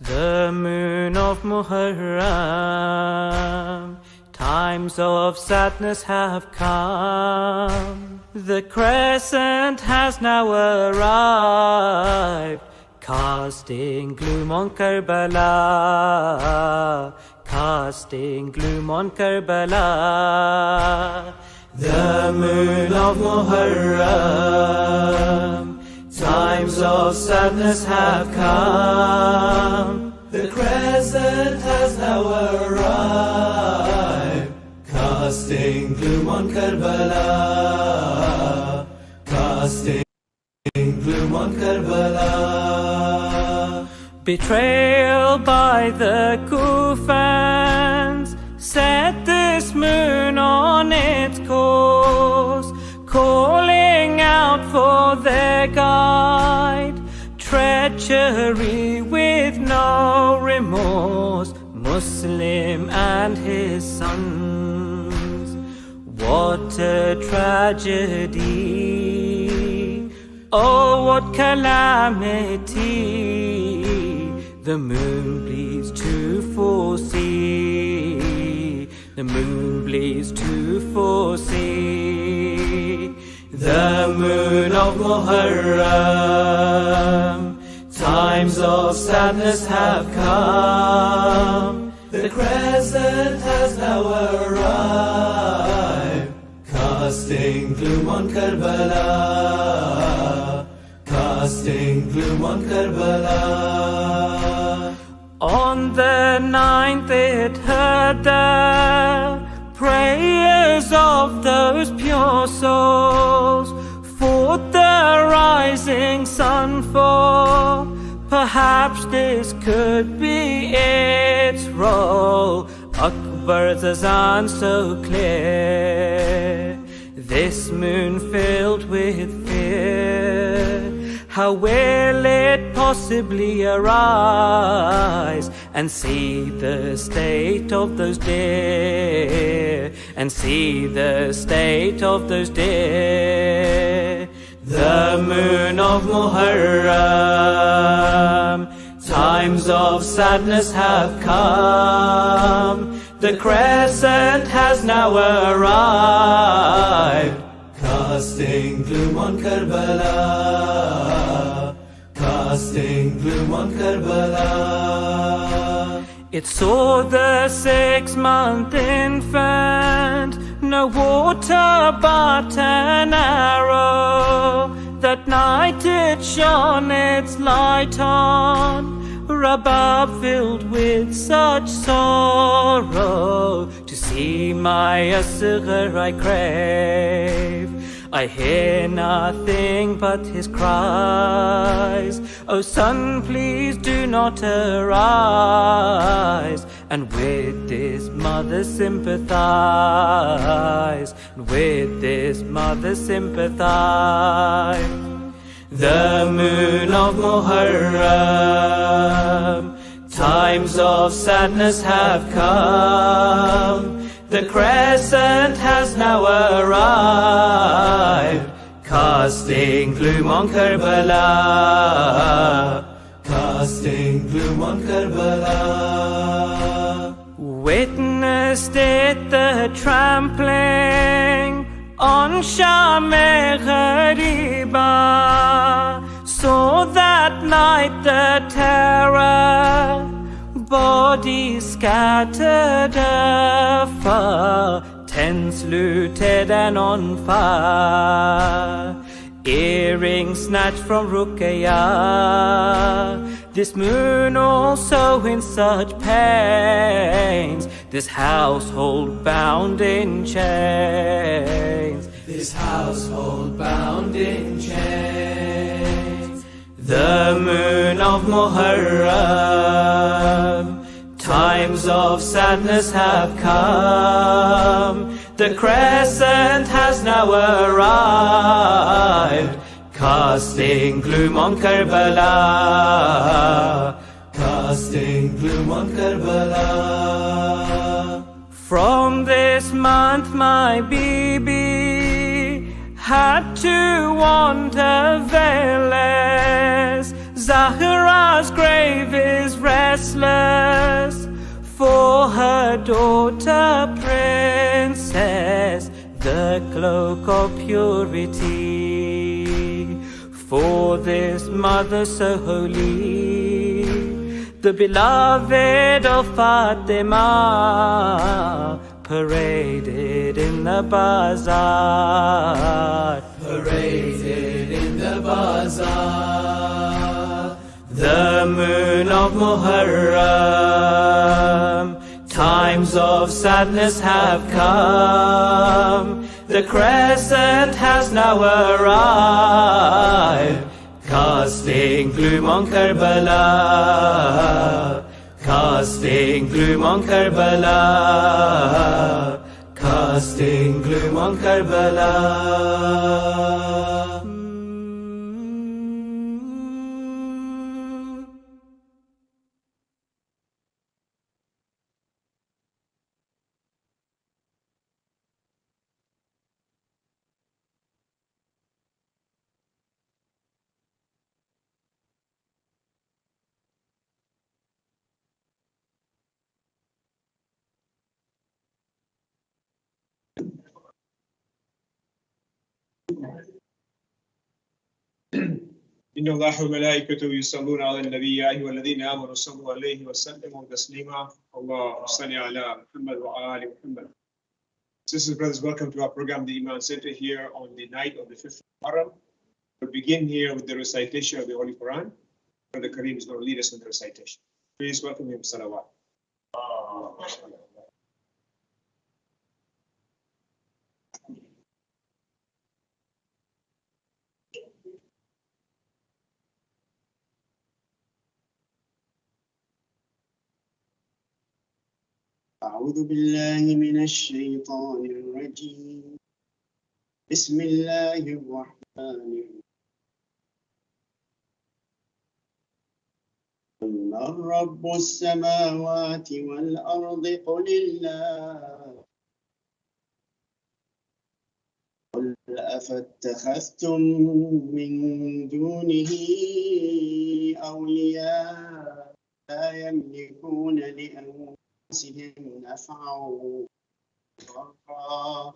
The moon of Muharram, times of sadness have come. The crescent has now arrived, casting gloom on Karbala, casting gloom on Karbala. The moon of Muharram, times of sadness have come. The crescent has now arrived, casting gloom on Karbala, casting gloom on Karbala. Betrayal by the Kufans set this moon on its course, calling out for their guide. Treachery with no remorse, Muslim and his sons. What a tragedy, oh what calamity. The moon bleeds to foresee, the moon bleeds to foresee. The moon of Muharram, times of sadness have come. The crescent has now arrived, casting gloom on Karbala, casting gloom on Karbala. On the 9th it heard the prayers of those pure souls, fought the rising sun for. Perhaps this could be its role. Akbar's azan so clear, this moon filled with fear. How will it possibly arise and see the state of those dear, and see the state of those dear? The moon of Muharram, times of sadness have come. The crescent has now arrived, casting gloom on Karbala, casting gloom on Karbala. It saw the 6-month infant, no water but an arrow. That night it shone its light on Rabab, filled with such sorrow. To see my asghar I crave, I hear nothing but his cries. Oh son, please do not arise, and with this mother sympathize, and with this mother sympathize. The moon of Muharram, times of sadness have come. The crescent has now arrived, casting gloom on Karbala, casting gloom on Karbala. Witnessed it the trampling on Sham-e-Ghariba, saw that night the terror, bodies scattered afar, tents looted and on fire, earrings snatched from Ruqayyah. This moon also in such pains, this household bound in chains, this household bound in chains. The moon of Muharram, times of sadness have come. The crescent has now arrived, casting gloom on Karbala, casting gloom on Karbala. From this month my baby had to wander veilless. Zahra's grave is restless for her daughter princess, the cloak of purity. For this mother so holy, the beloved of Fatima, paraded in the bazaar, paraded in the bazaar. The moon of Muharram, times of sadness have come, the crescent has now arrived, casting gloom on Karbala, casting gloom on Karbala, casting gloom on Karbala. إن الله وملائكته يصلون على النبي يا أيها الذين آمنوا صلوا عليه وسلموا تسليما اللهم صل على محمد وآل محمد. Sisters and brothers, welcome to our program, the Iman Center, here on the night of the 5th of Muharram. We'll begin here with the recitation of the Holy Qur'an. Brother Kareem is going to lead us in the recitation. Please welcome him. Salawat. أعوذ بالله من الشيطان الرجيم. بسم الله الرحمن الرحيم. قل من رب السماوات والأرض قل الله. قل أفاتخذتم من دونه أولياء لا يملكون لأنفسهم نفعا ضرا.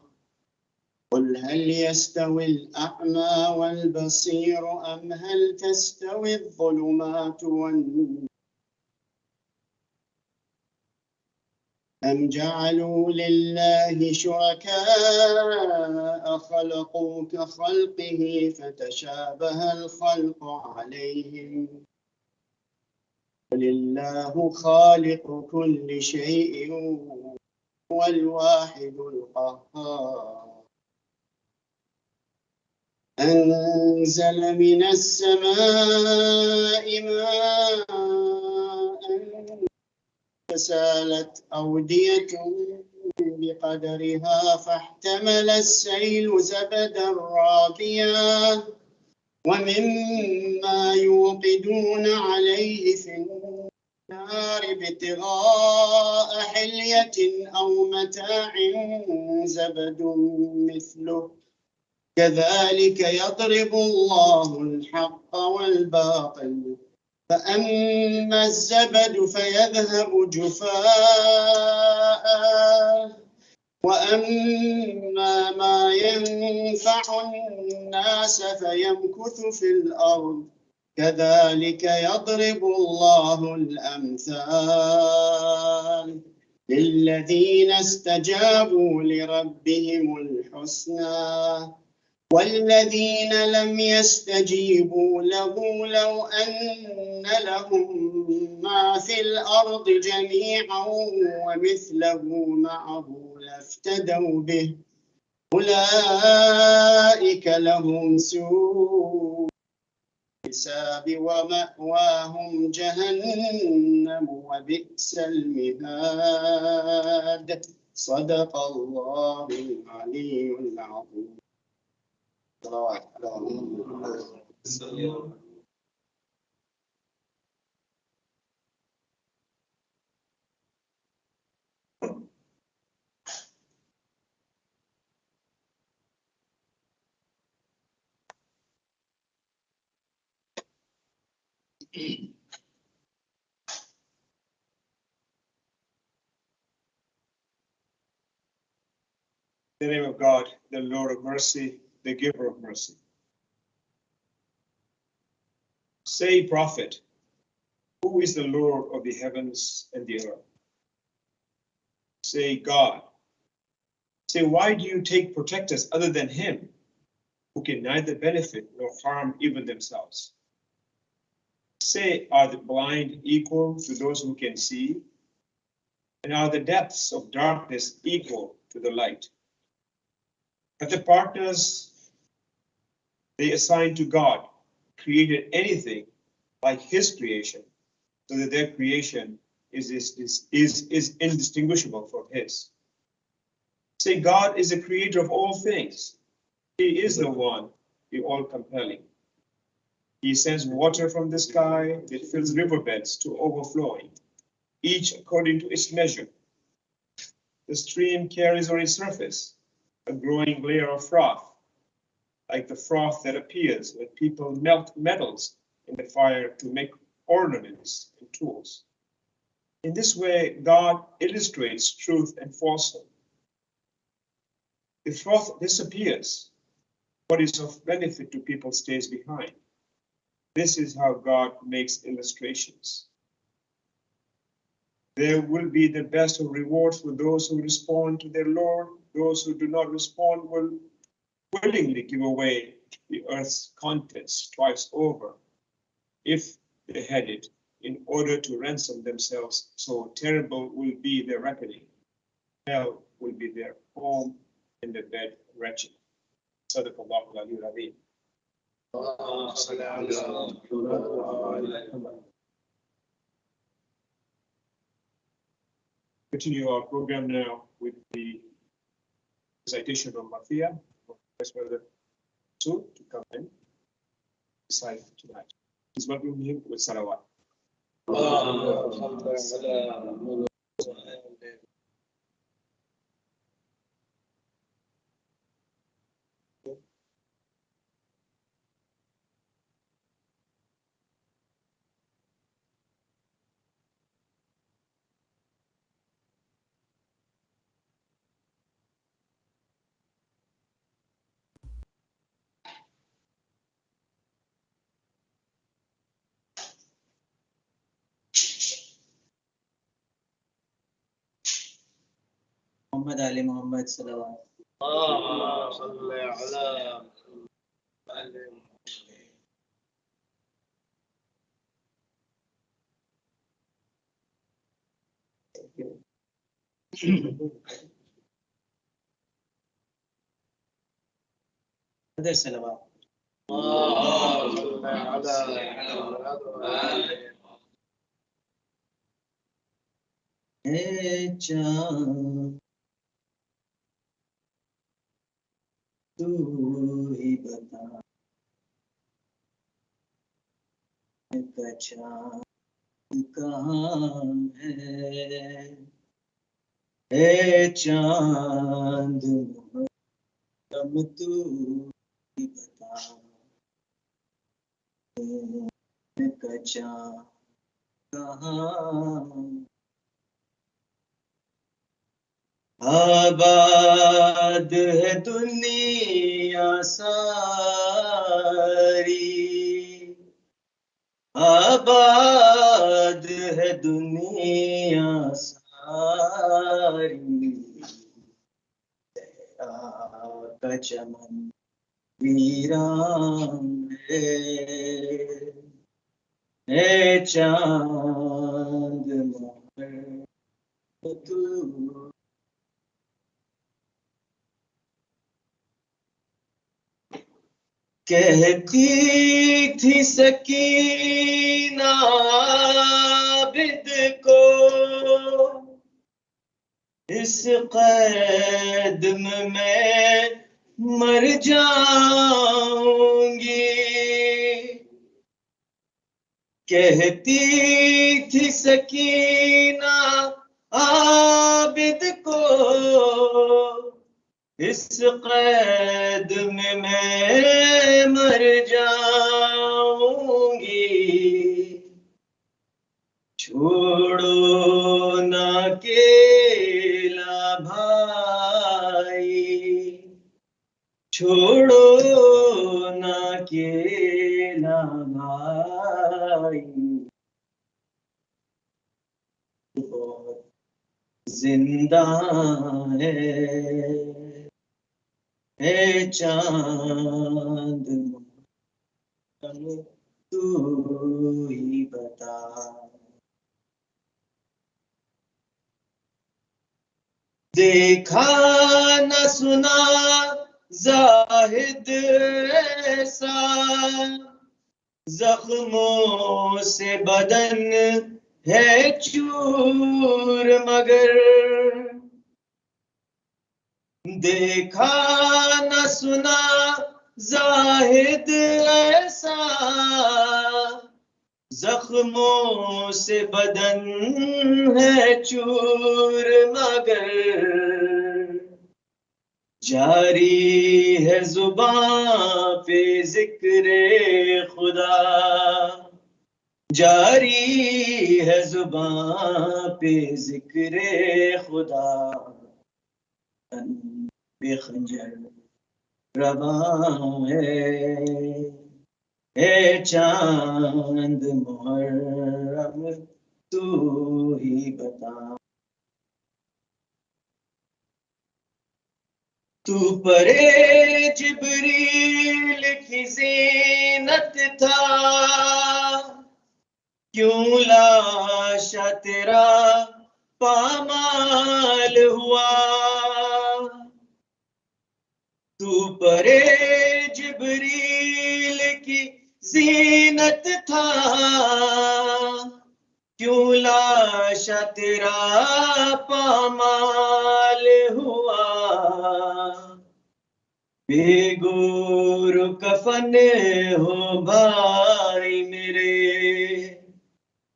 قل هل يستوي الأعمى والبصير أم هل تستوي الظلمات والنور أم جعلوا لله شركاء خلقوا كخلقه فتشابه الخلق عليهم. قل الله خالق كل شيء هو الواحد القهار. أنزل من السماء ماء فسالت أودية بقدرها فاحتمل السيل زبدا رابيا ومما يوقدون عليه في النار ابتغاء حلية أو متاع زبد مثله كذلك يضرب الله الحق والباطل فأما الزبد فيذهب جفاء وأما ما ينفع الناس فيمكث في الأرض كذلك يضرب الله الأمثال للذين استجابوا لربهم الحسنى والذين لم يستجيبوا له لو أن لهم ما في الأرض جميعا ومثله معه لافتدوا به أولئك لهم سوء الحساب ومأواهم جهنم وبئس المهاد. صدق الله العلي العظيم. صلوات على محمد. In the name of God, the Lord of mercy, the giver of mercy. Say, prophet, who is the Lord of the heavens and the earth? Say, God. Say, why do you take protectors other than him, who can neither benefit nor harm even themselves? Say, are the blind equal to those who can see? And are the depths of darkness equal to the light? Have the partners they assigned to God created anything like his creation, so that their creation is indistinguishable from his? Say, God is the creator of all things. He is the one, the all-compelling. He sends water from the sky that fills riverbeds to overflowing, each according to its measure. The stream carries on its surface a growing layer of froth, like the froth that appears when people melt metals in the fire to make ornaments and tools. In this way, God illustrates truth and falsehood. The froth disappears. What is of benefit to people stays behind. This is how God makes illustrations. There will be the best of rewards for those who respond to their Lord. Those who do not respond will willingly give away the earth's contents twice over, if they had it, in order to ransom themselves. So terrible will be their reckoning. Hell will be their home, and the dead wretched. Sadaqallahu al-Azim. Continue our program now with the recitation of Marthiya. Vice Brother Su to come in recite tonight. Please welcome him with Salawat. محمد علي محمد صلوات اللهم صل على هذا صلوات اللهم صل على चाँद तू ही बता का चाँद कहाँ है चाँद मुहर्रम तू ही बता का चाँद कहाँ आबाद है दुनिया सारी आबाद है दुनिया सारी तेरा का चमन वीरान है चांद मोहर तू कहती थी सकीना आबिद को इस कैद में मैं मर जाऊंगी कहती थी सकीना आबिद को इस कैद में मैं मर जाऊंगी छोड़ो ना अकेला भाई, छोड़ो ना अकेला भाई, बहुत जिंदा है चांद तू ही बता। देखा न सुना जाहिद ऐसा, जख्मों से बदन है चूर मगर, देखा न सुना जाहिद ऐसा, जख्मों से बदन है चूर मगर, जारी है जुबां पे जिक्रे खुदा, जारी है जुबां पे जिक्रे खुदा, बेखंजर रवां है चांद मुहर्रम तू ही बता। तू परे जिब्रील की ज़ीनत था, क्यों लाशा तेरा पामाल हुआ। तू परे जिब्रील की ज़ीनत था, क्यों लाशा तेरा पामाल हुआ। बेगोर कफन हो भाई मेरे,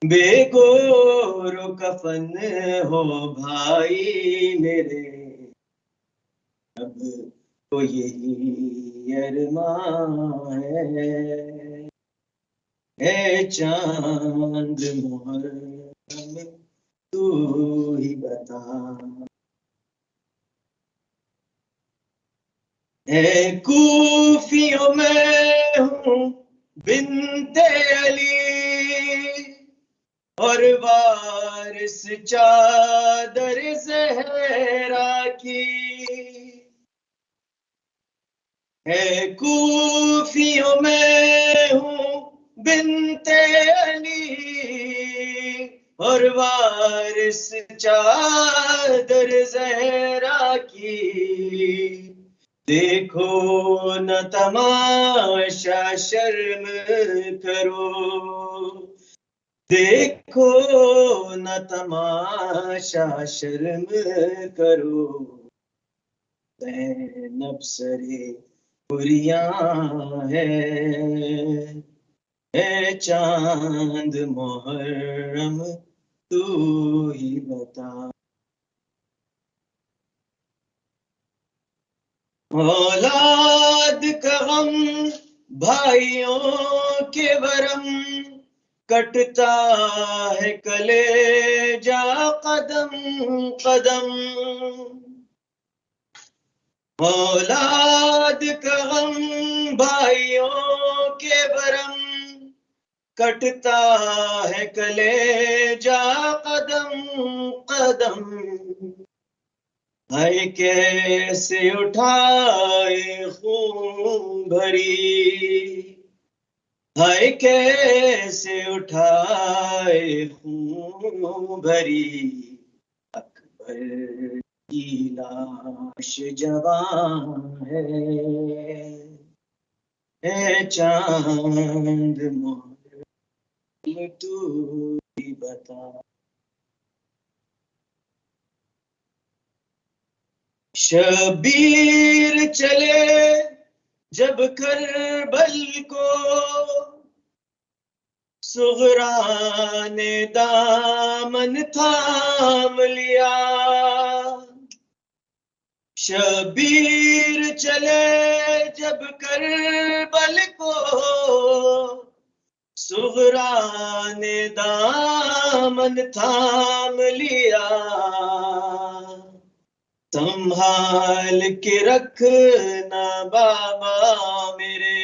बेगोर कफन हो भाई मेरे, अब तो यही अरमान है चांद मुहर्रम तू ही बता। है कूफियों में हूँ बिन्ते अली, और वारिस चादर ज़हरा की। है कूफियों में हूँ बिन्ते अली, और वारिस चादर ज़हरा की। देखो न तमाशा शर्म करो, देखो न तमाशा शर्म करो। ज़ैनब सरे हुरियां है चांद मुहर्रम तू ही बता। औलाद का गम भाइयों के वरम, कटता है कलेजा कदम कदम। औलाद का गम भाइयों के वरम, कटता है कलेजा कदम कदम। हाय कैसे उठाए खून भरी, हाय कैसे उठाए खून भरी। अकबर की लाश जवां है चांद मुहर्रम तू ही बता। शबीर चले जब करबल को, सुगरा ने दामन थाम लिया। शबीर चले जब करबल को, सुगरा ने दामन थाम लिया, संभाल के रखना बाबा मेरे,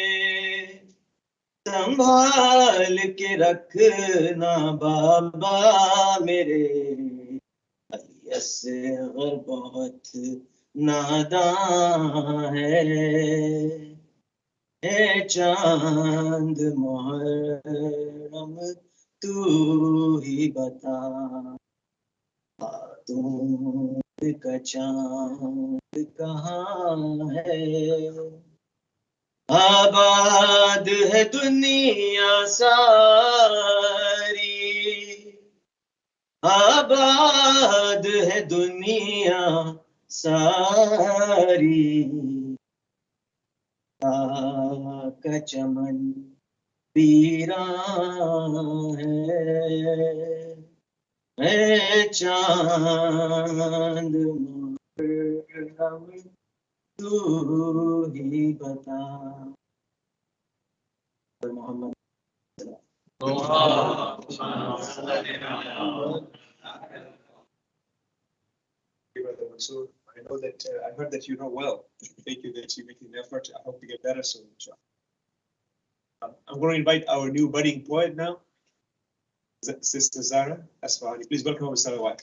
संभाल के रखना बाबा मेरे। असगर बहुत नादान है चांद मुहर्रम तू ही बता, तुम का चांद कहाँ है। आबाद है दुनिया सारी, आबाद है दुनिया सारी, का चमन वीरान है चांद मुहर्रम तू ही बता। Mohammad So I know that I heard that you know well. Thank you that you make an effort. I hope to get better soon. I'm going to invite our new budding poet now, Sister Zara Asfahani. Please welcome her with Salawat.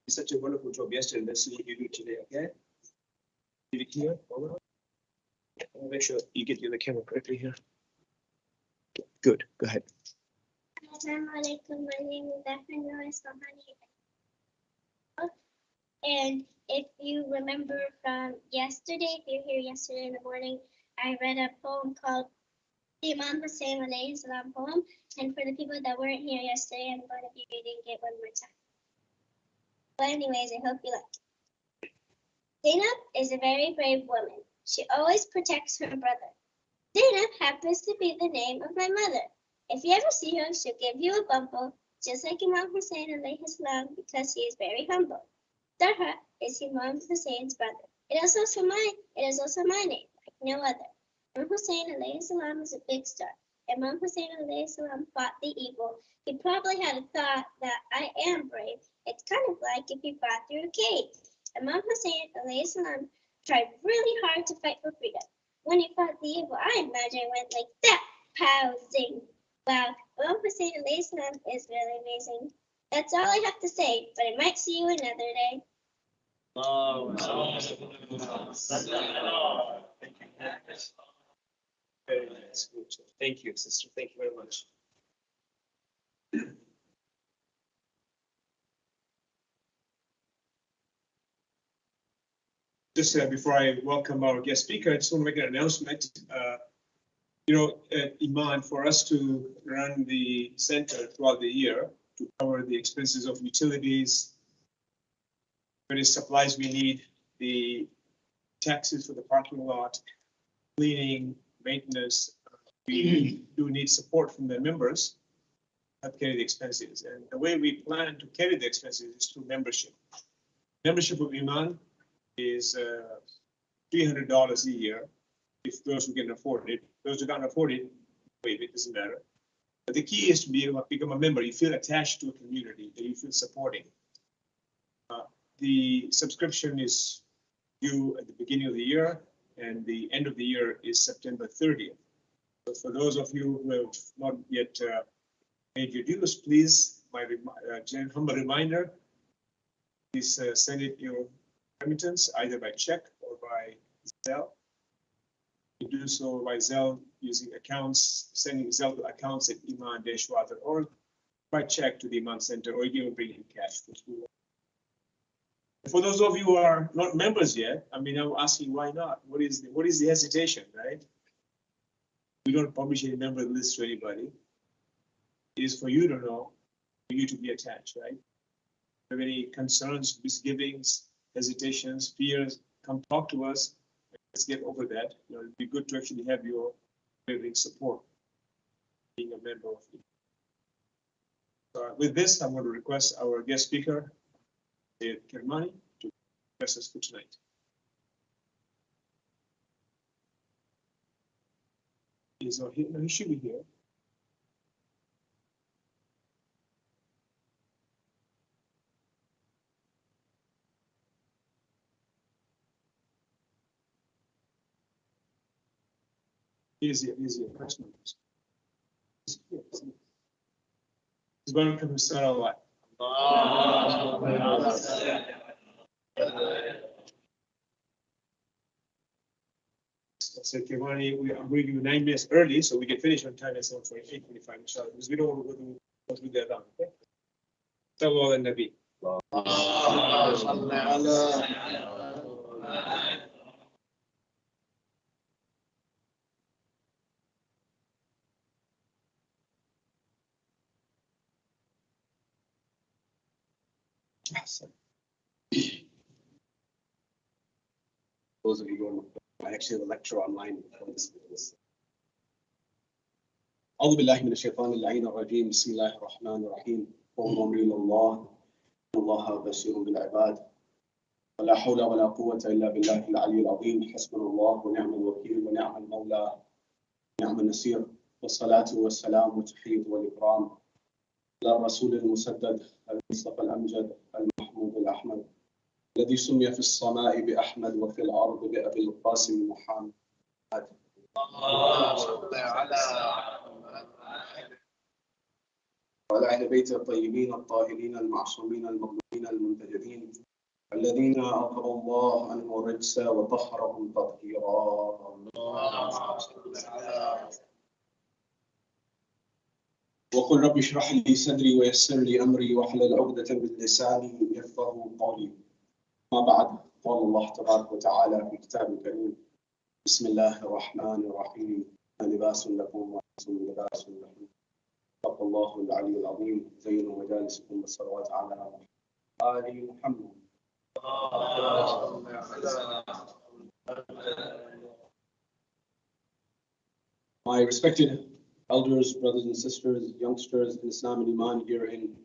It's such a wonderful job yesterday. Let's see what you do today, okay? Leave it here. Over. Make sure you get the camera correctly here. Good. Go ahead. Assalamu alaikum. My name is Asfahani. And if you remember from yesterday, if you're here yesterday in the morning, I read a poem called the Imam Hussein alayhi salam poem. And for the people that weren't here yesterday, I'm going to be reading it one more time. But anyways, I hope you like it. Zainab is a very brave woman. She always protects her brother. Zainab happens to be the name of my mother. If you ever see her, she'll give you a bumble, just like Imam Hussein alayhi salam, because he is very humble. Darha is Imam Hussein's brother. It is also my name, like no other. Imam Hussein alayhi salam is a big star. Imam Hussein alayhi salam fought the evil. He probably had a thought that I am brave. It's kind of like if he fought through a cave. Imam Hussein alayhi salam tried really hard to fight for freedom. When he fought the evil, I imagine it went like that. Pow, zing. Wow, Imam Hussein alayhi salam is really amazing. That's all I have to say, but I might see you another day. Very nice. Good job. Thank you, sister. Thank you very much. Just before I welcome our guest speaker, I just want to make an announcement. Iman, for us to run the center throughout the year to cover the expenses of utilities, various supplies we need, the taxes for the parking lot, cleaning, maintenance, we do need support from the members to carry the expenses. And the way we plan to carry the expenses is through membership. Membership of Iman is $300 a year if those who can afford it. Those who can't afford it, wait, it doesn't matter. But the key is to be able to become a member. You feel attached to a community that you feel supporting. The subscription is due at the beginning of the year, and the end of the year is September 30th. So for those of you who have not yet made your dues, please, my humble reminder, please send it your remittance either by check or by Zelle. You do so by Zelle using accounts, sending Zelle to accounts at iman-water.org, by check to the Iman Center, or you can even bring in cash. For those of you who are not members yet, I'm asking why not? What is the hesitation, right? We don't publish any member list to anybody. It is for you to know, for you to be attached, right? If you have any concerns, misgivings, hesitations, fears, come talk to us. Let's get over that. It'd be good to actually have your support, being a member of it. With this, I'm going to request our guest speaker, Kermani, to address us for tonight. He's not here. No, he should be here. He's here. He's here. He's welcome to Salaat. So Kivani, I'm going to give you 9 minutes early so we can finish on time at 7:45, inshallah, because we don't want to go through the Adhan. Okay? Sallallahu ala Nabi. Those of you who I actually have a lecture online on this. أعوذ بالله من الشيطان اللعين الرجيم بسم الله الرحمن الرحيم قل أمري إلى الله إن الله بشير بالعباد ولا حول ولا قوة إلا بالله العلي العظيم حسبنا الله ونعم الوكيل ونعم المولى ونعم النصير والصلاة والسلام والتحية والإكرام على الرسول المسدد المصطفى الأمجد المحمود الأحمد الذي سمي في السماء بأحمد وفي الأرض بأبي القاسم محمد وعلى أهل بيته الطيبين الطاهرين المعصومين المظلومين المنتجبين الذين أقروا الله عنه الرجس وطهرهم تطهيرا. وقل رب اشرح لي صدري ويسر لي أمري واحلل عقدة من لساني يفقهوا قولي. ما بعد قال الله تبارك وتعالى في كتابه الكريم بسم الله الرحمن الرحيم لباس لكم وأنتم لباس لكم صدق الله العلي العظيم زينوا مجالسكم بالصلوات على آل محمد. My respected elders, brothers and sisters, youngsters in Islam and Iman here in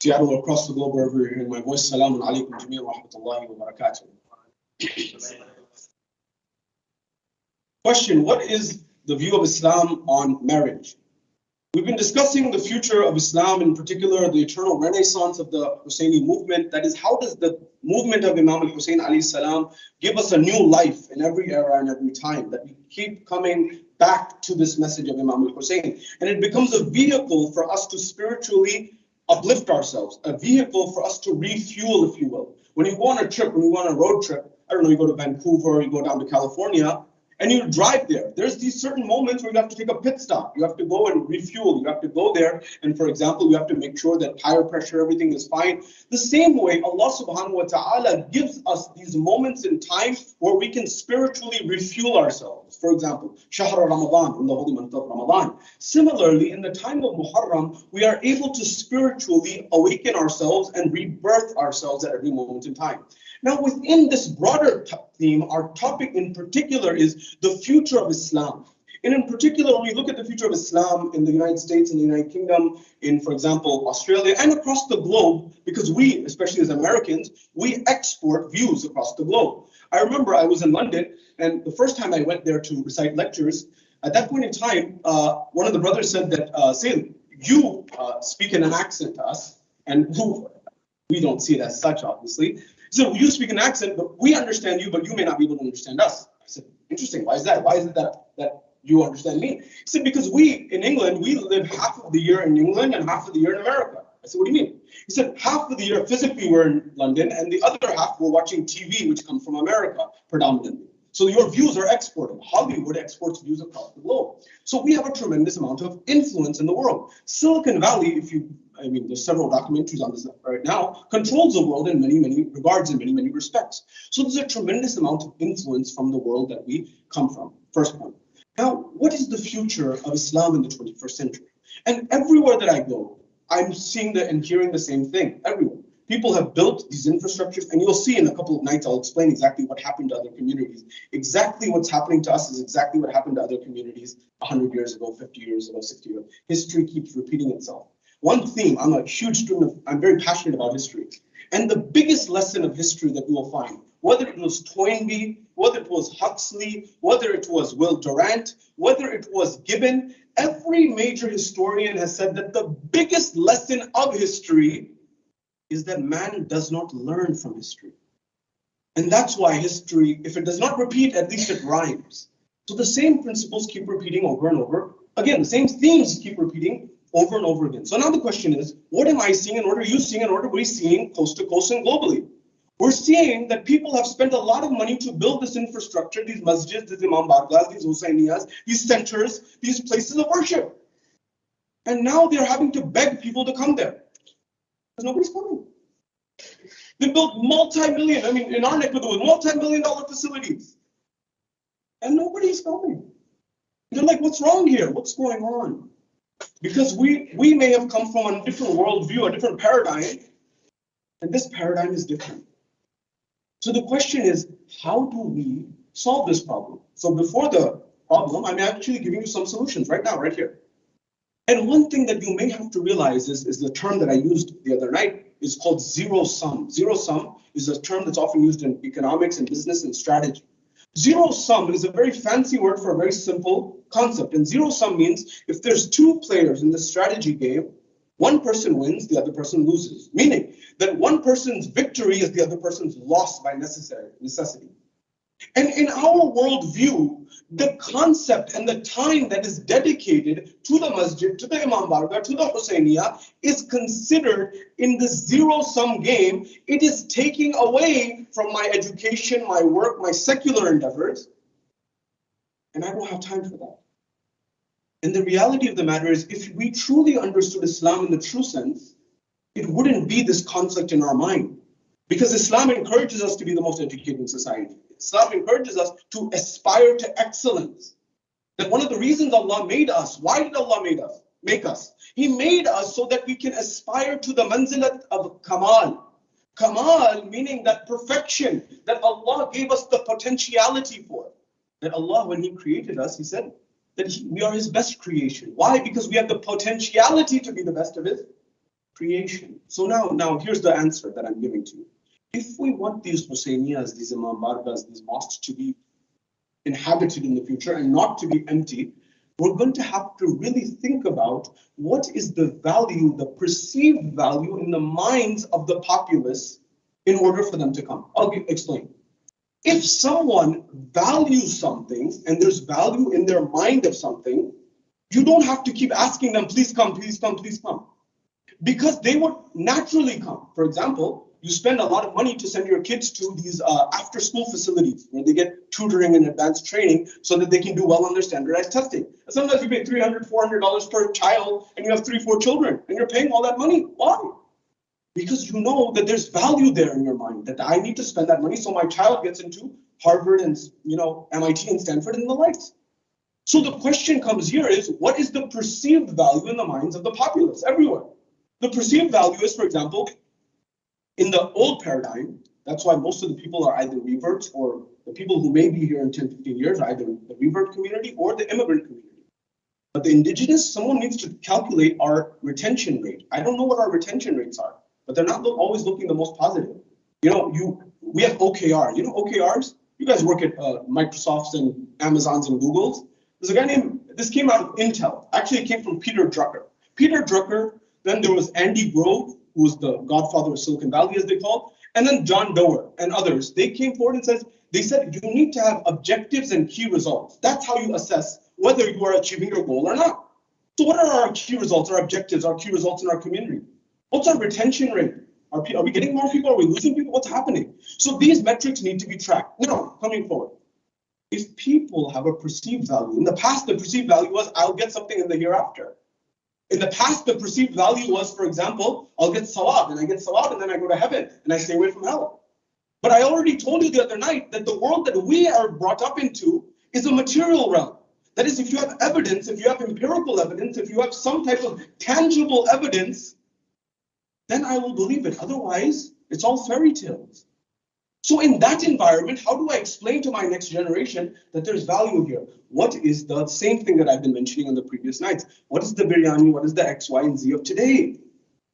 Seattle or across the globe, wherever you're hearing my voice, Assalamu alaikum jameel wa rahmatullahi wa barakatuh. Question: what is the view of Islam on marriage? We've been discussing the future of Islam, in particular the eternal renaissance of the Husseini movement. That is, how does the movement of Imam al-Hussein alayhi salam give us a new life in every era and every time, that we keep coming back to this message of Imam al-Hussein. And it becomes a vehicle for us to spiritually uplift ourselves, a vehicle for us to refuel, if you will. When you go on a trip, when you go on a road trip, I don't know, you go to Vancouver, you go down to California, and you drive there. There's these certain moments where you have to take a pit stop. You have to go and refuel. You have to go there. And for example, you have to make sure that tire pressure, everything is fine. The same way, Allah subhanahu wa ta'ala gives us these moments in time where we can spiritually refuel ourselves. For example, Shahr Ramadan, in the holy month of Ramadan. Similarly, in the time of Muharram, we are able to spiritually awaken ourselves and rebirth ourselves at every moment in time. Now, within this broader theme, our topic in particular is the future of Islam. And in particular, when we look at the future of Islam in the United States, in the United Kingdom, in, for example, Australia, and across the globe, because we, especially as Americans, we export views across the globe. I remember I was in London, and the first time I went there to recite lectures, at that point in time, one of the brothers said that, Sayyid, you speak in an accent to us, and we don't see it as such, obviously. So you speak an accent, but we understand you, but you may not be able to understand us. I said, interesting. Why is that? Why is it that you understand me? He said, because we in England, we live half of the year in England and half of the year in America. I said, what do you mean? He said, half of the year physically we're in London, and the other half we're watching TV, which comes from America predominantly. So your views are exported. Hollywood exports views across the globe. So we have a tremendous amount of influence in the world. Silicon Valley, there's several documentaries on this right now, controls the world in many, many regards, in many, many respects. So there's a tremendous amount of influence from the world that we come from. First point. Now, what is the future of Islam in the 21st century? And everywhere that I go, I'm seeing and hearing the same thing, everywhere. People have built these infrastructures, and you'll see in a couple of nights, I'll explain exactly what happened to other communities. Exactly what's happening to us is exactly what happened to other communities 100 years ago, 50 years ago, 60 years ago. History keeps repeating itself. One theme, I'm a huge student I'm very passionate about history. And the biggest lesson of history that we will find, whether it was Toynbee, whether it was Huxley, whether it was Will Durant, whether it was Gibbon, every major historian has said that the biggest lesson of history is that man does not learn from history. And that's why history, if it does not repeat, at least it rhymes. So the same principles keep repeating over and over. Again, the same themes keep repeating over and over again. So now the question is, what am I seeing and what are you seeing and what are we seeing coast to coast and globally? We're seeing that people have spent a lot of money to build this infrastructure, these masjids, these imam bargahs, these husainiyas, these centers, these places of worship. And now they're having to beg people to come there. Because nobody's coming. They built multi-million, in our neck of the woods, multi-million-dollar facilities. And nobody's coming. They're like, what's wrong here? What's going on? Because we may have come from a different worldview, a different paradigm, and this paradigm is different. So the question is, how do we solve this problem? So before the problem, I'm actually giving you some solutions right now, right here. And one thing that you may have to realize is the term that I used the other night is called zero sum. Zero sum is a term that's often used in economics and business and strategy. Zero sum is a very fancy word for a very simple concept. And zero sum means if there's two players in the strategy game, one person wins, the other person loses. Meaning that one person's victory is the other person's loss by necessity. And in our worldview, the concept and the time that is dedicated to the masjid, to the imam bargah, to the Husainiyah is considered in the zero-sum game. It is taking away from my education, my work, my secular endeavors, and I don't have time for that. And the reality of the matter is, if we truly understood Islam in the true sense, it wouldn't be this conflict in our mind. Because Islam encourages us to be the most educated society. Islam encourages us to aspire to excellence. That one of the reasons Allah made us, why did Allah make us? He made us so that we can aspire to the manzilat of Kamal. Kamal meaning that perfection that Allah gave us the potentiality for. That Allah, when He created us, He said that we are His best creation. Why? Because we have the potentiality to be the best of His creation. So now here's the answer that I'm giving to you. If we want these Husainiyas, these imam bargahs, these mosques to be inhabited in the future and not to be empty, we're going to have to really think about what is the value, the perceived value in the minds of the populace in order for them to come. I'll explain. If someone values something and there's value in their mind of something, you don't have to keep asking them, please come, please come, please come. Because they would naturally come. For example, you spend a lot of money to send your kids to these after-school facilities where they get tutoring and advanced training so that they can do well on their standardized testing. And sometimes you pay $300, $400 per child and you have 3-4 children and you're paying all that money. Why? Because you know that there's value there in your mind, that I need to spend that money so my child gets into Harvard and MIT and Stanford and the likes. So the question comes here is, what is the perceived value in the minds of the populace everywhere? The perceived value is, for example, in the old paradigm, that's why most of the people are either reverts, or the people who may be here in 10, 15 years are either the revert community or the immigrant community. But the indigenous, someone needs to calculate our retention rate. I don't know what our retention rates are, but they're not always looking the most positive. We have OKR. You know OKRs? You guys work at Microsofts and Amazons and Googles. There's a guy named, this came out of Intel. Actually, it came from Peter Drucker. Peter Drucker, then there was Andy Grove, who was the godfather of Silicon Valley, as they call, and then John Doerr and others. They came forward and they said, you need to have objectives and key results. That's how you assess whether you are achieving your goal or not. So what are our key results, our objectives, our key results in our community? What's our retention rate? Are we getting more people? Are we losing people? What's happening? So these metrics need to be tracked. Now, coming forward, if people have a perceived value, in the past, the perceived value was, I'll get something in the hereafter. In the past, the perceived value was, for example, I'll get sawab, and I get sawab, and then I go to heaven, and I stay away from hell. But I already told you the other night that the world that we are brought up into is a material realm. That is, if you have evidence, if you have empirical evidence, if you have some type of tangible evidence, then I will believe it. Otherwise, it's all fairy tales. So in that environment, how do I explain to my next generation that there's value here? What is the same thing that I've been mentioning on the previous nights? What is the biryani? What is the X, Y, and Z of today?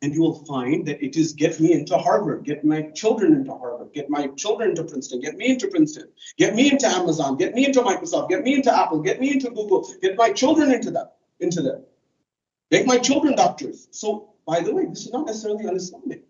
And you will find that it is get me into Harvard, get my children into Harvard, get my children into Princeton, get me into Princeton, get me into Amazon, get me into Microsoft, get me into Apple, get me into Google, get my children into that. Make my children doctors. So, by the way, this is not necessarily un-Islamic.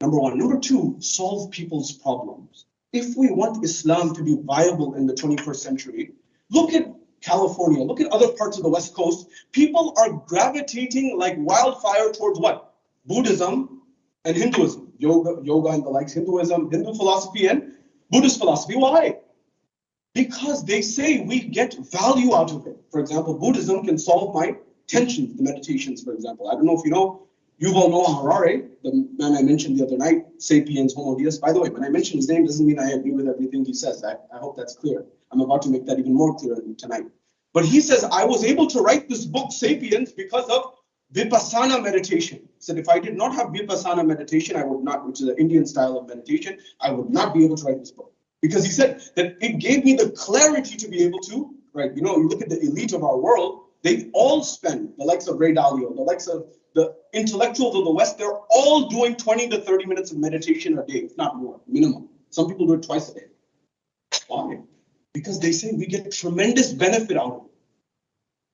Number one. Number two, solve people's problems. If we want Islam to be viable in the 21st century, look at California, look at other parts of the West Coast. People are gravitating like wildfire towards what? Buddhism and Hinduism. Yoga and the likes, Hinduism, Hindu philosophy and Buddhist philosophy. Why? Because they say we get value out of it. For example, Buddhism can solve my tensions, the meditations, for example. I don't know if you know, Yuval Noah Harari, the man I mentioned the other night, Sapiens Homo Deus. By the way, when I mention his name, doesn't mean I agree with everything he says. I hope that's clear. I'm about to make that even more clear tonight. But he says, I was able to write this book, Sapiens, because of Vipassana meditation. He said, if I did not have Vipassana meditation, I would not, which is an Indian style of meditation, I would not be able to write this book. Because he said that it gave me the clarity to be able to, right? You know, you look at the elite of our world, they all spend, the likes of Ray Dalio, the likes of the intellectuals of the West, they're all doing 20 to 30 minutes of meditation a day, if not more, minimum. Some people do it twice a day. Why? Because they say we get tremendous benefit out of it.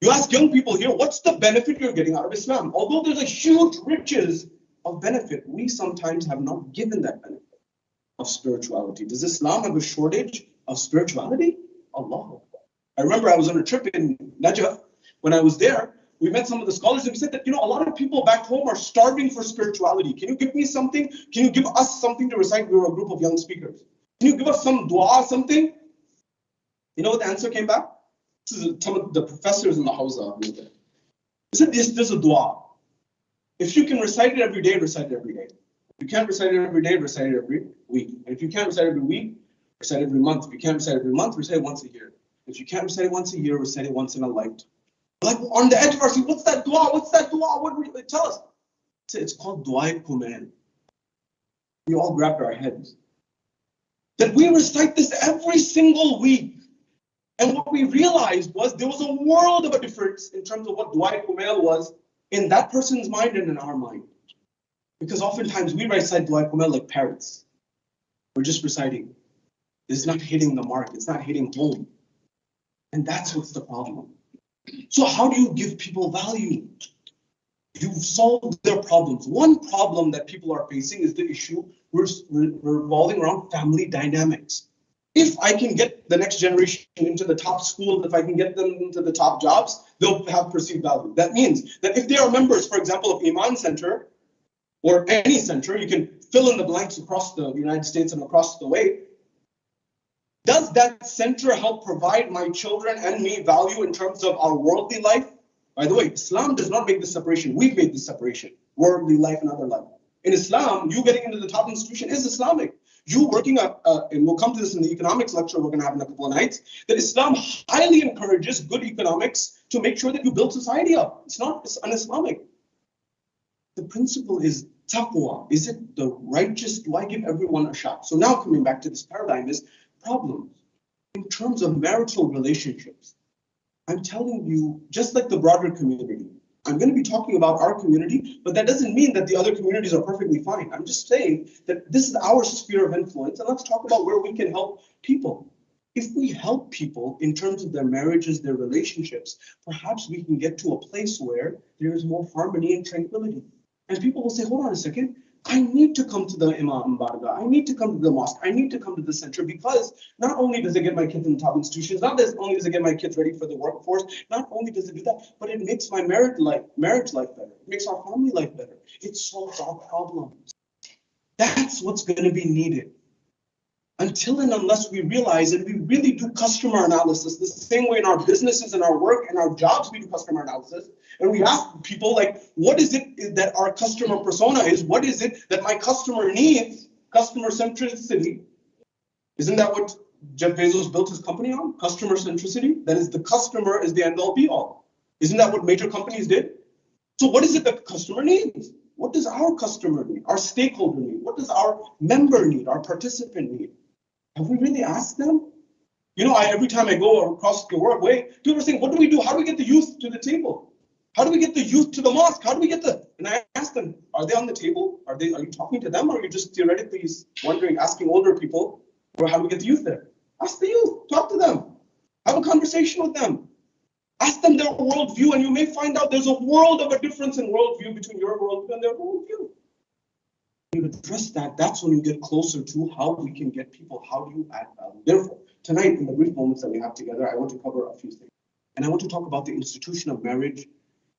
You ask young people here, what's the benefit you're getting out of Islam? Although there's a huge riches of benefit, we sometimes have not given that benefit of spirituality. Does Islam have a shortage of spirituality? Allah. I remember I was on a trip in Najaf. When I was there, we met some of the scholars and we said that, you know, a lot of people back home are starving for spirituality. Can you give me something? Can you give us something to recite? We were a group of young speakers. Can you give us some dua, something? You know what the answer came back? This is some of the professors in the Hausa. They said, there's a dua. If you can recite it every day, recite it every day. If you can't recite it every day, recite it every week. And if you can't recite it every week, recite it every month. If you can't recite it every month, recite it once a year. If you can't recite it once a year, recite it once in a lifetime. Like on the edge of our seat, what's that dua? What's that dua? What would you tell us? It's called Dua Kuman. We all grabbed our heads. That we recite this every single week. And what we realized was there was a world of a difference in terms of what Dua Kumail was in that person's mind and in our mind. Because oftentimes we recite Dua Kumail like parrots. We're just reciting. It's not hitting the mark. It's not hitting home. And that's what's the problem. So how do you give people value? You solve their problems. One problem that people are facing is the issue revolving around family dynamics. If I can get the next generation into the top schools, if I can get them into the top jobs, they'll have perceived value. That means that if they are members, for example, of Iman Center or any center, you can fill in the blanks across the United States and across the way. Does that center help provide my children and me value in terms of our worldly life? By the way, Islam does not make this separation. We've made this separation, worldly life and other life. In Islam, you getting into the top institution is Islamic. You working, and we'll come to this in the economics lecture we're going to have in a couple of nights, that Islam highly encourages good economics to make sure that you build society up. It's un-Islamic. The principle is taqwa. Is it the righteous? Do I give everyone a shot? So now coming back to this paradigm is problems in terms of marital relationships. I'm telling you, just like the broader community, I'm going to be talking about our community, but that doesn't mean that the other communities are perfectly fine. I'm just saying that this is our sphere of influence, and let's talk about where we can help people. If we help people in terms of their marriages, their relationships, perhaps we can get to a place where there is more harmony and tranquility. And people will say, hold on a second, I need to come to the Imam Barga. I need to come to the mosque. I need to come to the center because not only does it get my kids in the top institutions, not only does it get my kids ready for the workforce, not only does it do that, but it makes my marriage life better. It makes our family life better. It solves our problems. That's what's going to be needed. Until and unless we realize that we really do customer analysis, the same way in our businesses and our work and our jobs, we do customer analysis. And we ask people like, what is it that our customer persona is? What is it that my customer needs? Customer centricity. Isn't that what Jeff Bezos built his company on? Customer centricity. That is, the customer is the end all be all. Isn't that what major companies did? So what is it that the customer needs? What does our customer need? Our stakeholder need? What does our member need? Our participant need? Have we really asked them? You know, every time I go across the world way, people are saying, what do we do? How do we get the youth to the table? How do we get the youth to the mosque? How do we get and I asked them, are they on the table? Are you talking to them, or are you just theoretically wondering, asking older people, or how do we get the youth there? Ask the youth, talk to them, have a conversation with them. Ask them their worldview, and you may find out there's a world of a difference in worldview between your worldview and their worldview. When you address that, that's when you get closer to how we can get people, how do you add value? Therefore, tonight, in the brief moments that we have together, I want to cover a few things. And I want to talk about the institution of marriage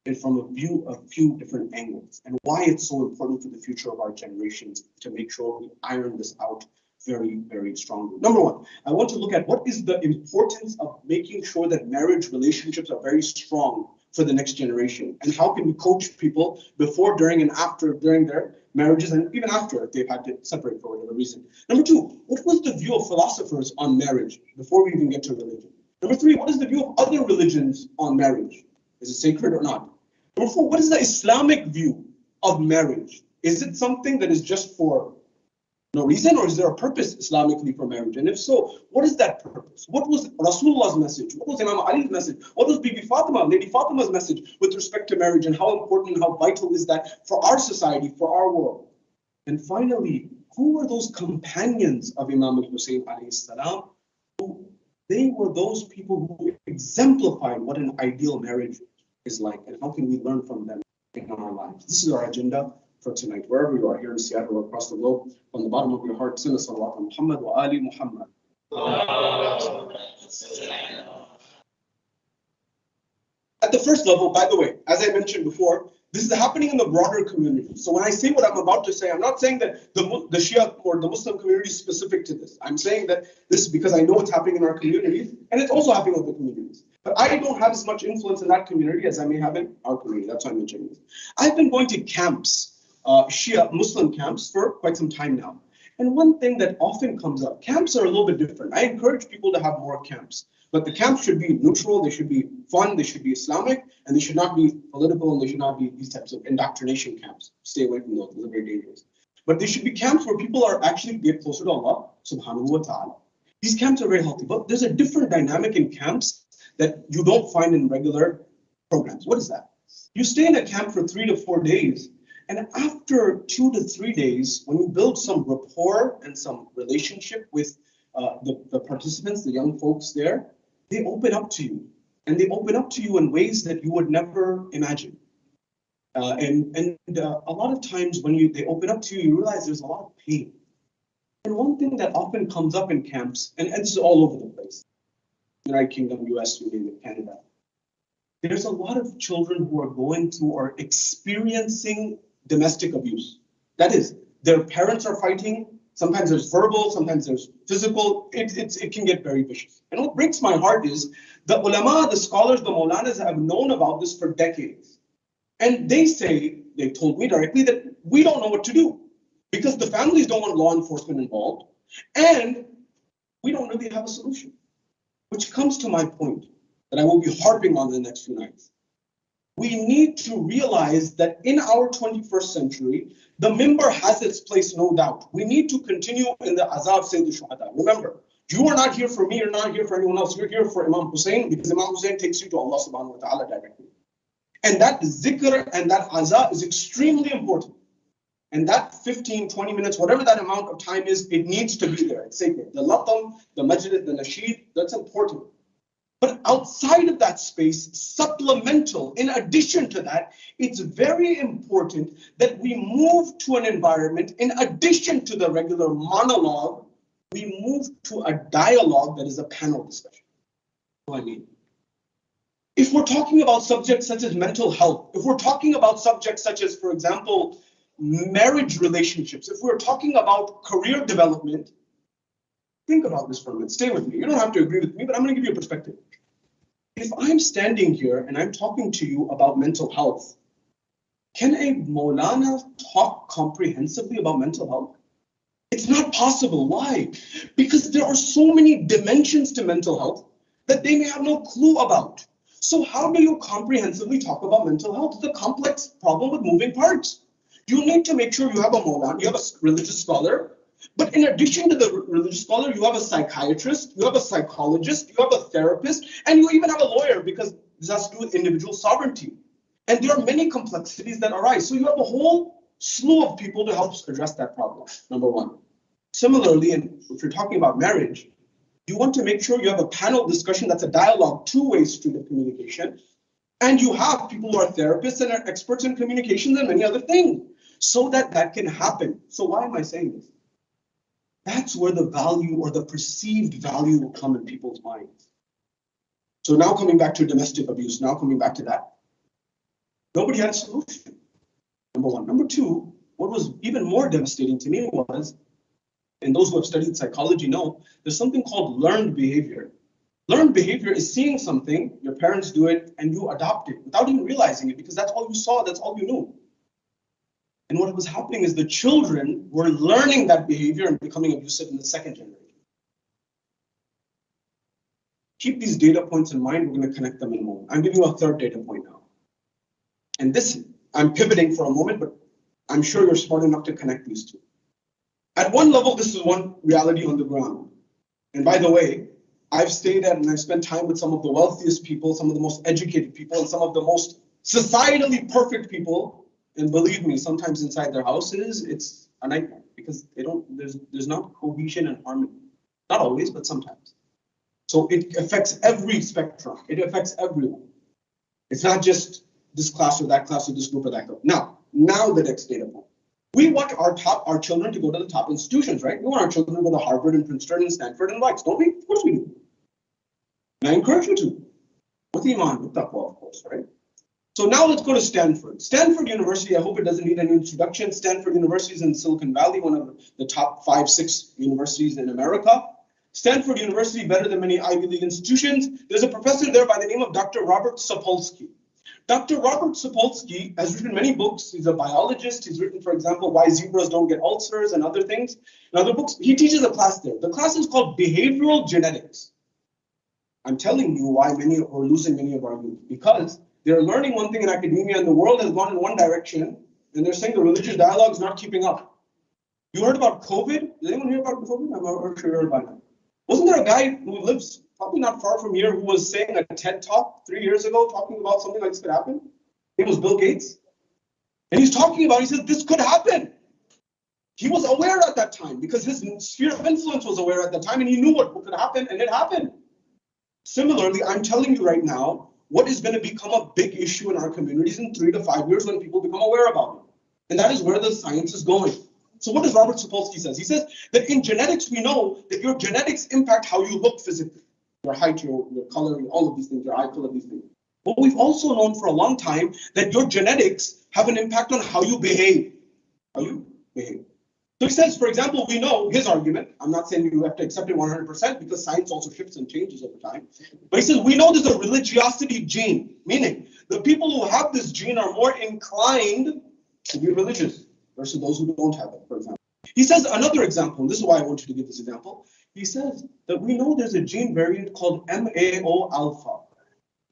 and from a few different angles, and why it's so important for the future of our generations to make sure we iron this out very, very strongly. Number one, I want to look at what is the importance of making sure that marriage relationships are very strong for the next generation, and how can we coach people before, during, and after, during their marriages, and even after if they've had to separate for whatever reason. Number two, what was the view of philosophers on marriage before we even get to religion? Number three, what is the view of other religions on marriage? Is it sacred or not? Number four, what is the Islamic view of marriage? Is it something that is just for no reason, or is there a purpose Islamically for marriage? And if so, what is that purpose? What was Rasulullah's message? What was Imam Ali's message? What was Bibi Fatima, Lady Fatima's message with respect to marriage, and how important and how vital is that for our society, for our world? And finally, who were those companions of Imam al-Hussein alayhi salam? They were those people who exemplified what an ideal marriage is like, and how can we learn from them in our lives? This is our agenda for tonight. Wherever you are, here in Seattle or across the globe, from the bottom of your heart, send a salawat on Muhammad wa ali Muhammad. At the first level, by the way, as I mentioned before, this is happening in the broader community. So when I say what I'm about to say, I'm not saying that the Shia or the Muslim community is specific to this. I'm saying that this is because I know it's happening in our communities, and it's also happening with the communities. But I don't have as much influence in that community as I may have in our community. That's why I'm mentioning this. I've been going to camps, Shia Muslim camps, for quite some time now. And one thing that often comes up, camps are a little bit different. I encourage people to have more camps. But the camps should be neutral, they should be fun, they should be Islamic, and they should not be political, and they should not be these types of indoctrination camps. Stay away from those, those are very dangerous. But they should be camps where people are actually get closer to Allah subhanahu wa ta'ala. These camps are very healthy, but there's a different dynamic in camps that you don't find in regular programs. What is that? You stay in a camp for 3 to 4 days, and after 2 to 3 days, when you build some rapport and some relationship with the participants, the young folks there, they open up to you, and they open up to you in ways that you would never imagine. And a lot of times when they open up to you, you realize there's a lot of pain. And one thing that often comes up in camps, and this is all over the place, United Kingdom, US, UK, Canada, there's a lot of children who are going through or experiencing domestic abuse. That is, their parents are fighting. Sometimes there's verbal, sometimes there's physical. It can get very vicious. And what breaks my heart is the ulama, the scholars, the maulanas have known about this for decades. And they say, they told me directly, that we don't know what to do because the families don't want law enforcement involved, and we don't really have a solution. Which comes to my point that I will be harping on the next few nights. We need to realize that in our 21st century, the mimbar has its place, no doubt. We need to continue in the azab Sayyid al-Shuhada. Remember, you are not here for me, you're not here for anyone else. You're here for Imam Hussein, because Imam Hussein takes you to Allah subhanahu wa ta'ala directly. And that zikr and that azab is extremely important. And that 15, 20 minutes, whatever that amount of time is, it needs to be there. It's sacred. The latam, the majlis, the nasheed, that's important. But outside of that space, supplemental, in addition to that, it's very important that we move to an environment, in addition to the regular monologue, we move to a dialogue that is a panel discussion. What do I mean? If we're talking about subjects such as mental health, if we're talking about subjects such as, for example, marriage relationships, if we're talking about career development, think about this for a minute. Stay with me. You don't have to agree with me, but I'm going to give you a perspective. If I'm standing here and I'm talking to you about mental health, can a Maulana talk comprehensively about mental health? It's not possible. Why? Because there are so many dimensions to mental health that they may have no clue about. So how do you comprehensively talk about mental health? It's a complex problem with moving parts. You need to make sure you have a Maulana, you have a religious scholar, but in addition to the religious scholar, you have a psychiatrist, you have a psychologist, you have a therapist, and you even have a lawyer, because this has to do with individual sovereignty. And there are many complexities that arise. So you have a whole slew of people to help address that problem, number one. Similarly, and if you're talking about marriage, you want to make sure you have a panel discussion that's a dialogue, two-way stream of communication. And you have people who are therapists and are experts in communications and many other things, so that that can happen. So why am I saying this? That's where the value or the perceived value will come in people's minds. So now coming back to domestic abuse, now coming back to that. Nobody had a solution, number one. Number two, what was even more devastating to me was, and those who have studied psychology know, there's something called learned behavior. Learned behavior is seeing something, your parents do it, and you adopt it without even realizing it, because that's all you saw, that's all you knew. And what was happening is the children were learning that behavior and becoming abusive in the second generation. Keep these data points in mind, we're going to connect them in a moment. I'm giving you a third data point now. And this, I'm pivoting for a moment, but I'm sure you're smart enough to connect these two. At one level, this is one reality on the ground. And by the way, I've stayed at and I've spent time with some of the wealthiest people, some of the most educated people, and some of the most societally perfect people. And believe me, sometimes inside their houses, it's a nightmare because there's not cohesion and harmony. Not always, but sometimes. So it affects every spectrum. It affects everyone. It's not just this class or that class or this group or that group. Now the next data point. We want our children to go to the top institutions, right? We want our children to go to Harvard and Princeton and Stanford and Rice, don't we? Of course we do. And I encourage you to. With Iman, with Taqwa, of course, right? So now let's go to Stanford. Stanford University, I hope it doesn't need any introduction. Stanford University is in Silicon Valley, one of the top 5-6 universities in America. Stanford University, better than many Ivy League institutions. There's a professor there by the name of Dr. Robert Sapolsky. Dr. Robert Sapolsky has written many books. He's a biologist. He's written, for example, Why Zebras Don't Get Ulcers and other things. And other books. He teaches a class there. The class is called Behavioral Genetics. I'm telling you why we're losing many of our youth. Because they're learning one thing in academia and the world has gone in one direction, and they're saying the religious dialogue is not keeping up. You heard about COVID? Did anyone hear about COVID? I'm not sure you heard about it. Wasn't there a guy who lives probably not far from here who was saying a TED talk 3 years ago talking about something like this could happen? It was Bill Gates. And he's talking about, he says, this could happen. He was aware at that time because his sphere of influence was aware at that time and he knew what could happen and it happened. Similarly, I'm telling you right now, what is going to become a big issue in our communities in 3 to 5 years when people become aware about it. And that is where the science is going. So what does Robert Sapolsky say? He says that in genetics, we know that your genetics impact how you look physically. Your height, your color, all of these things, your eye color, these things. But we've also known for a long time that your genetics have an impact on how you behave. How you behave. So he says, for example, we know his argument. I'm not saying you have to accept it 100% because science also shifts and changes over time. But he says, we know there's a religiosity gene, meaning the people who have this gene are more inclined to be religious versus those who don't have it, for example. He says another example, this is why I want you to give this example. He says that we know there's a gene variant called MAO alpha.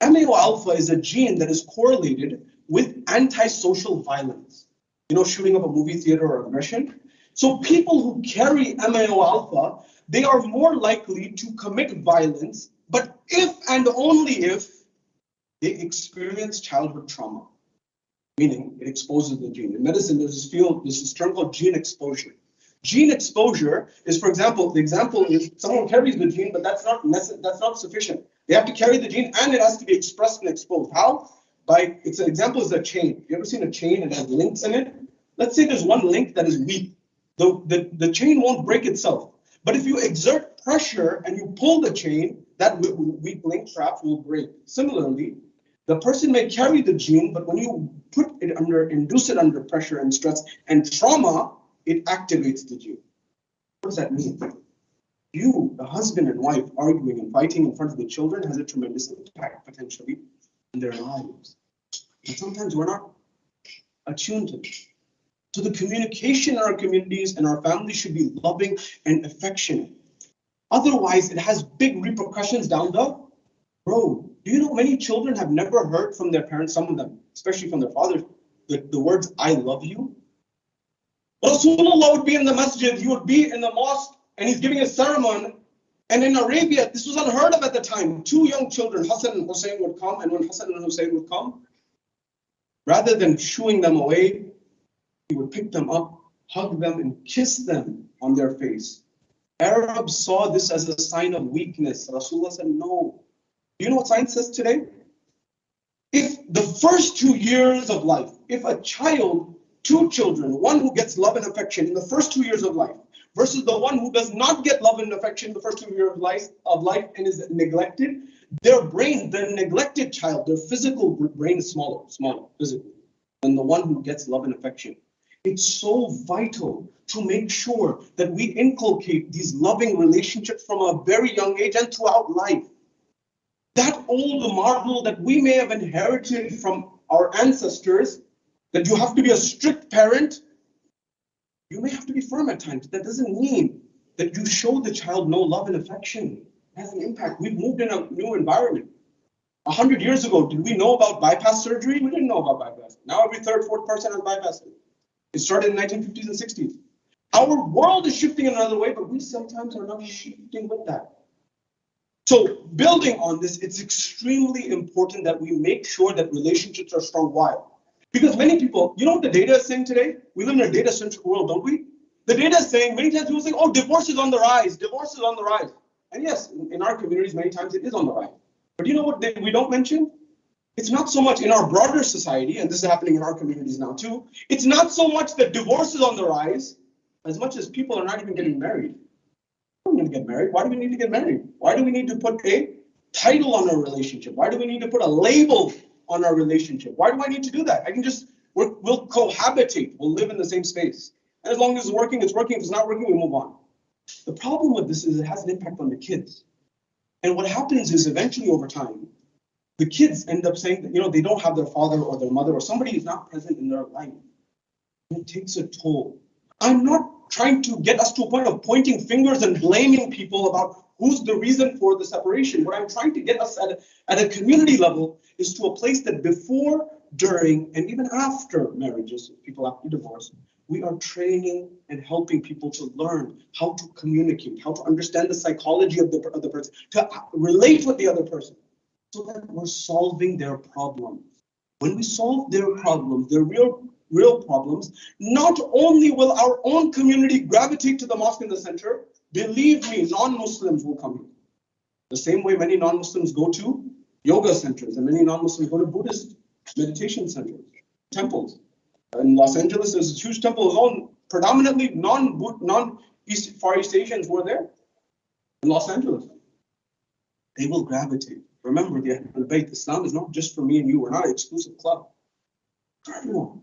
MAO alpha is a gene that is correlated with antisocial violence. You know, shooting up a movie theater or aggression. So people who carry MAO alpha, they are more likely to commit violence, but if and only if they experience childhood trauma. Meaning it exposes the gene. In medicine, there's this term called gene exposure. Gene exposure is, for example, the example is someone carries the gene, but that's not sufficient. They have to carry the gene and it has to be expressed and exposed. How? An example is a chain. You ever seen a chain and it has links in it? Let's say there's one link that is weak. The chain won't break itself. But if you exert pressure and you pull the chain, that weak link perhaps will break. Similarly, the person may carry the gene, but when you induce it under pressure and stress and trauma, it activates the gene. What does that mean? You, the husband and wife, arguing and fighting in front of the children has a tremendous impact potentially in their lives. And sometimes we're not attuned to this. So the communication in our communities and our families should be loving and affectionate. Otherwise, it has big repercussions down the road. Do you know many children have never heard from their parents, some of them, especially from their fathers, the words, I love you? Rasulullah would be in the masjid, he would be in the mosque, and he's giving a sermon. And in Arabia, this was unheard of at the time. 2 young children, Hassan and Hussein, would come, and when Hassan and Hussein would come, Rather than shooing them away, he would pick them up, hug them, and kiss them on their face. Arabs saw this as a sign of weakness. Rasulullah said, no. Do you know what science says today? If the first 2 years of life, if a child, 2 children, one who gets love and affection in the first 2 years of life versus the one who does not get love and affection in the first 2 years of life and is neglected, their brain, the neglected child, their physical brain is smaller physically than the one who gets love and affection. It's so vital to make sure that we inculcate these loving relationships from a very young age and throughout life. That old model that we may have inherited from our ancestors, that you have to be a strict parent, you may have to be firm at times. That doesn't mean that you show the child no love and affection. It has an impact. We've moved in a new environment. 100 years ago, did we know about bypass surgery? We didn't know about bypass. Now every third, fourth person has bypass. It started in the 1950s and 60s. Our world is shifting in another way, but we sometimes are not shifting with that. So building on this, it's extremely important that we make sure that relationships are strong. Why? Because many people, you know what the data is saying today? We live in a data-centric world, don't we? The data is saying, many times people say, oh, divorce is on the rise, divorce is on the rise. And yes, in our communities, many times it is on the rise. But you know what we don't mention? It's not so much in our broader society, and this is happening in our communities now too, it's not so much that divorce is on the rise, as much as people are not even getting married. We don't need to get married. Why do we need to get married? Why do we need to put a title on our relationship? Why do we need to put a label on our relationship? Why do I need to do that? I can just, we'll cohabitate, we'll live in the same space. And as long as it's working, it's working. If it's not working, we move on. The problem with this is it has an impact on the kids. And what happens is eventually over time, the kids end up saying that, they don't have their father or their mother or somebody is not present in their life. And it takes a toll. I'm not trying to get us to a point of pointing fingers and blaming people about who's the reason for the separation. What I'm trying to get us at a community level is to a place that before, during, and even after marriages, people after divorce, we are training and helping people to learn how to communicate, how to understand the psychology of the other person, to relate with the other person, so that we're solving their problems. When we solve their problems, their real problems, not only will our own community gravitate to the mosque in the center, believe me, non-Muslims will come here. The same way many non-Muslims go to yoga centers and many non-Muslims go to Buddhist meditation centers, temples. In Los Angeles, there's a huge temple alone, predominantly Far East Asians were there in Los Angeles. They will gravitate. Remember, the Ahlul Bayt, Islam is not just for me and you. We're not an exclusive club. For everyone.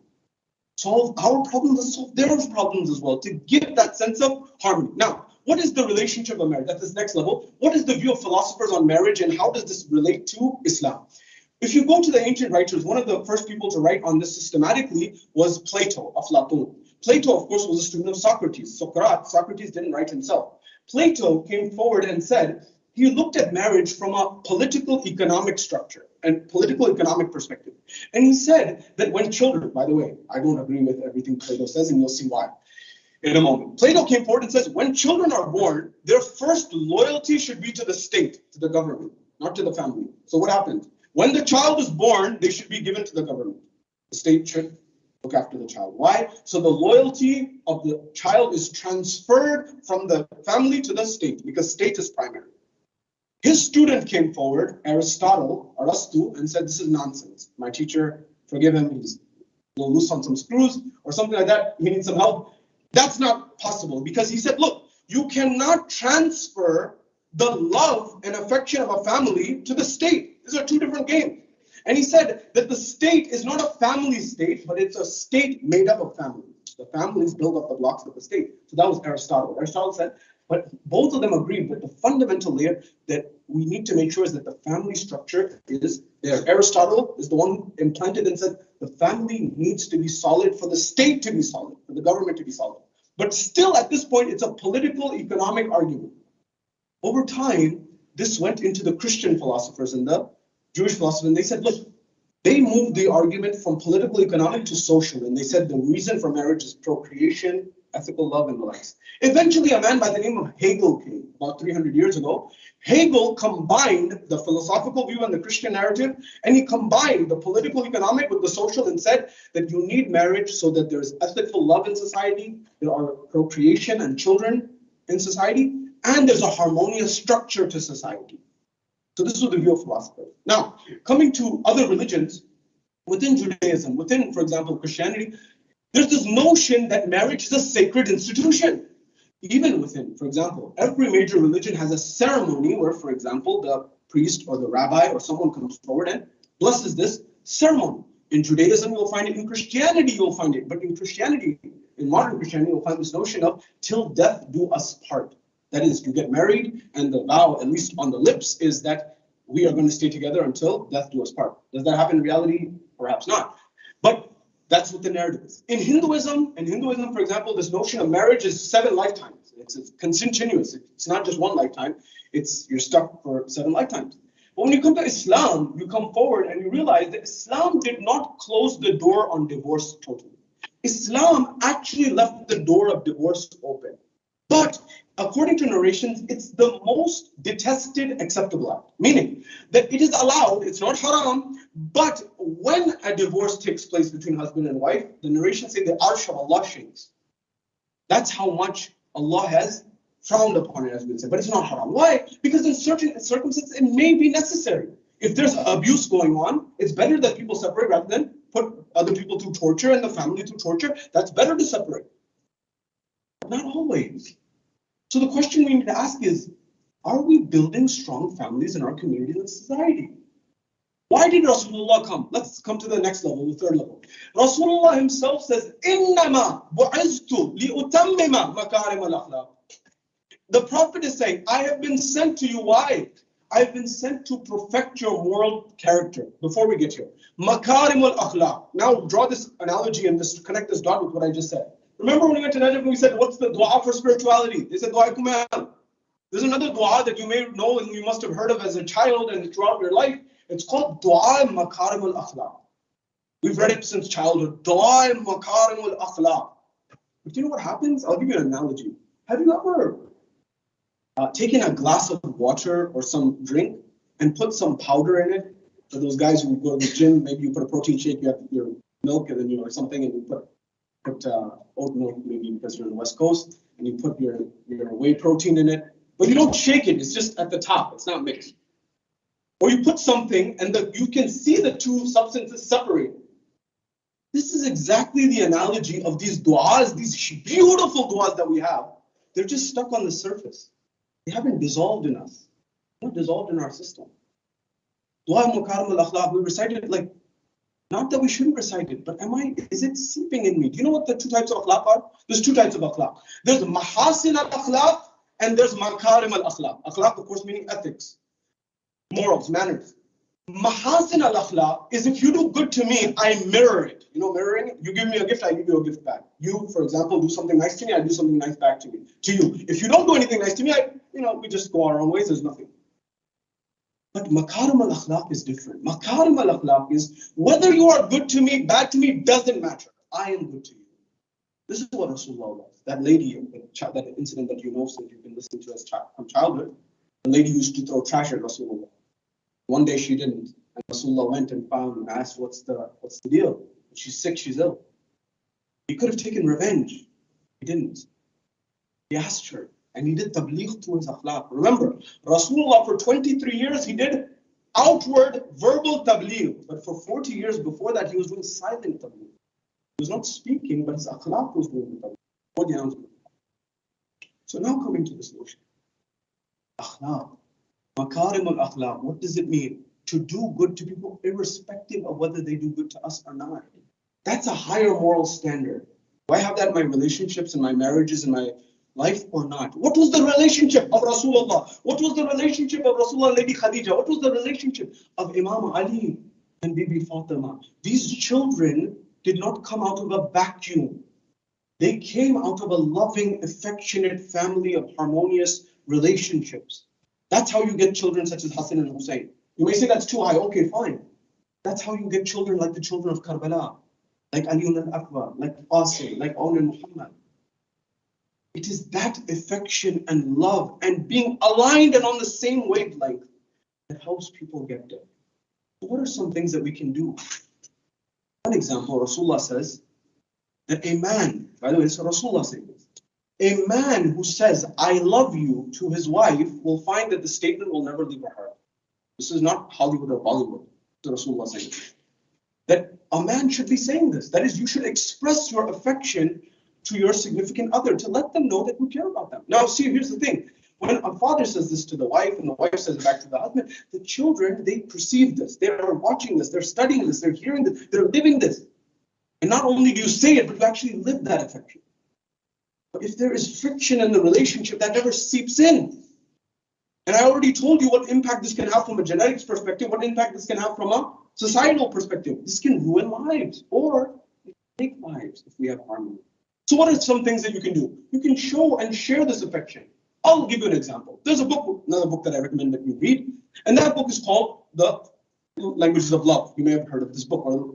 Solve our problems and solve their problems as well, to give that sense of harmony. Now, what is the relationship of marriage? That's this next level. What is the view of philosophers on marriage and how does this relate to Islam? If you go to the ancient writers, one of the first people to write on this systematically was Plato, Aflatun. Plato, of course, was a student of Socrates. Socrates didn't write himself. Plato came forward and said, he looked at marriage from a political economic structure and political economic perspective. And he said that when children, by the way, I don't agree with everything Plato says, and you'll see why in a moment. Plato came forward and says, when children are born, their first loyalty should be to the state, to the government, not to the family. So what happens? When the child is born, they should be given to the government. The state should look after the child. Why? So the loyalty of the child is transferred from the family to the state, because state is primary. His student came forward, Arastu, and said, this is nonsense. My teacher, forgive him, he's a little loose on some screws or something like that. He needs some help. That's not possible, because he said, look, you cannot transfer the love and affection of a family to the state. These are two different games. And he said that the state is not a family state, but it's a state made up of families. The families build up the blocks of the state. So that was Aristotle. Aristotle said, but both of them agreed that the fundamental layer that we need to make sure is that the family structure is there. Aristotle is the one who implanted and said the family needs to be solid for the state to be solid, for the government to be solid. But still at this point, it's a political economic argument. Over time, this went into the Christian philosophers and the Jewish philosophers, and they said, look, they moved the argument from political economic to social, and they said the reason for marriage is procreation ethical love and the likes. Eventually, a man by the name of Hegel came about 300 years ago. Hegel combined the philosophical view and the Christian narrative, and he combined the political economic with the social and said that you need marriage so that there's ethical love in society, there are procreation and children in society, and there's a harmonious structure to society. So this was the view of philosophers. Now, coming to other religions, within Judaism, within, for example, Christianity, there's this notion that marriage is a sacred institution. Even within, for example, every major religion has a ceremony where, for example, the priest or the rabbi or someone comes forward and blesses this ceremony. In Judaism, you'll find it. In Christianity, you'll find it. But in Christianity, in modern Christianity, you'll find this notion of till death do us part. That is, you get married, and the vow, at least on the lips, is that we are going to stay together until death do us part. Does that happen in reality? Perhaps not. But that's what the narrative is. In Hinduism, for example, this notion of marriage is 7 lifetimes. It's continuous. It's not just one lifetime. You're stuck for 7 lifetimes. But when you come to Islam, you come forward and you realize that Islam did not close the door on divorce totally. Islam actually left the door of divorce open. But according to narrations, it's the most detested acceptable act, meaning that it is allowed, it's not haram, but when a divorce takes place between husband and wife, the narrations say the arsh of Allah shakes. That's how much Allah has frowned upon it, as we say, but it's not haram. Why? Because in certain circumstances, it may be necessary. If there's abuse going on, it's better that people separate rather than put other people through torture and the family through torture. That's better to separate. But not always. So the question we need to ask is, are we building strong families in our community and society? Why did Rasulullah come? Let's come to the next level, the third level. Rasulullah himself says, إِنَّمَا بُعِزْتُ لِأُتَمِّمَ مَكَارِمَ الْأَخْلَاقِ. The Prophet is saying, I have been sent to you. Why? I have been sent to perfect your moral character. Before we get here, مَكَارِمَ الْأَخْلَاقِ. Now draw this analogy and connect this dot with what I just said. Remember when we went to Najaf and we said, what's the dua for spirituality? They said, dua kumal. There's another dua that you may know and you must have heard of as a child and throughout your life. It's called dua makarim al-akhlaq. We've read it since childhood. Dua makarim al-akhlaq. But do you know what happens? I'll give you an analogy. Have you ever taken a glass of water or some drink and put some powder in it? For those guys who go to the gym, maybe you put a protein shake, you have your milk and then or something, and you put oat milk maybe because you're on the West Coast, and you put your whey protein in it, but you don't shake it. It's just at the top. It's not mixed. Or you put something and you can see the two substances separate. This is exactly the analogy of these du'as, these beautiful du'as that we have. They're just stuck on the surface. They haven't dissolved in us. They're not dissolved in our system. Dua mukarim al-akhlaq, we recite it like, not that we shouldn't recite it, but is it seeping in me? Do you know what the 2 types of akhlaq are? There's 2 types of akhlaq. There's mahasin al-akhlaq and there's makarim al-akhlaq. Akhlaq, of course, meaning ethics, morals, manners. Mahasin al-akhlaq is if you do good to me, I mirror it. You know, mirroring? You give me a gift, I give you a gift back. You, for example, do something nice to me, I do something nice back to you. If you don't do anything nice to me, we just go our own ways, there's nothing. But makarim al-akhlaq is different. Makarim al-akhlaq is whether you are good to me, bad to me, doesn't matter. I am good to you. This is what Rasulullah was. That lady, that incident that you know since you've been listening to us from childhood, the lady used to throw trash at Rasulullah. One day she didn't, and Rasulullah went and found and asked, what's the deal? She's sick, she's ill. He could have taken revenge. He didn't. He asked her. And he did tabligh through his akhlaq. Remember, Rasulullah for 23 years, he did outward verbal tabligh. But for 40 years before that, he was doing silent tabligh. He was not speaking, but his akhlaq was doing the tabligh. So now coming to this notion. Akhlaq. Makarim al-akhlaq. What does it mean? To do good to people, irrespective of whether they do good to us or not. That's a higher moral standard. Do I have that in my relationships, in my marriages, in my life or not? What was the relationship of Rasulullah? What was the relationship of Rasulullah and Lady Khadija? What was the relationship of Imam Ali and Bibi Fatima? These children did not come out of a vacuum. They came out of a loving, affectionate family of harmonious relationships. That's how you get children such as Hassan and Hussein. You may say that's too high. Okay, fine. That's how you get children like the children of Karbala, like Ali al-Akbar, like Qasim, like Aun and Muhammad. It is that affection and love and being aligned and on the same wavelength that helps people get there. So what are some things that we can do? One example, Rasulullah says that a man, by the way, this is Rasulullah saying this, a man who says, I love you to his wife will find that the statement will never leave her heart. This is not Hollywood or Bollywood. This is Rasulullah saying that a man should be saying this. That is, you should express your affection to your significant other to let them know that you care about them. Now, see, here's the thing. When a father says this to the wife and the wife says it back to the husband, the children, they perceive this. They are watching this. They're studying this. They're hearing this. They're living this. And not only do you say it, but you actually live that affection. But if there is friction in the relationship, that never seeps in. And I already told you what impact this can have from a genetics perspective, what impact this can have from a societal perspective. This can ruin lives or make lives if we have harmony. So what are some things that you can do? You can show and share this affection. I'll give you an example. There's a book, another book that I recommend that you read, and that book is called The Languages of Love. You may have heard of this book, or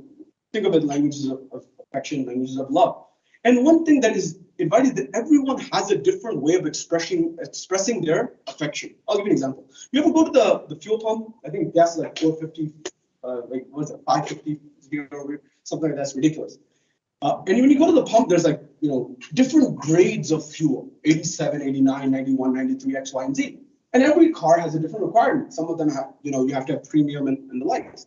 think of it, Languages of Affection, Languages of Love. And one thing that is invited, that everyone has a different way of expressing their affection. I'll give you an example. You ever go to the fuel pump? I think gas is like $4.50, like what is it, $5.50, something like that's ridiculous. And when you go to the pump, there's like, different grades of fuel, 87, 89, 91, 93, X, Y, and Z. And every car has a different requirement. Some of them have, you have to have premium and the likes.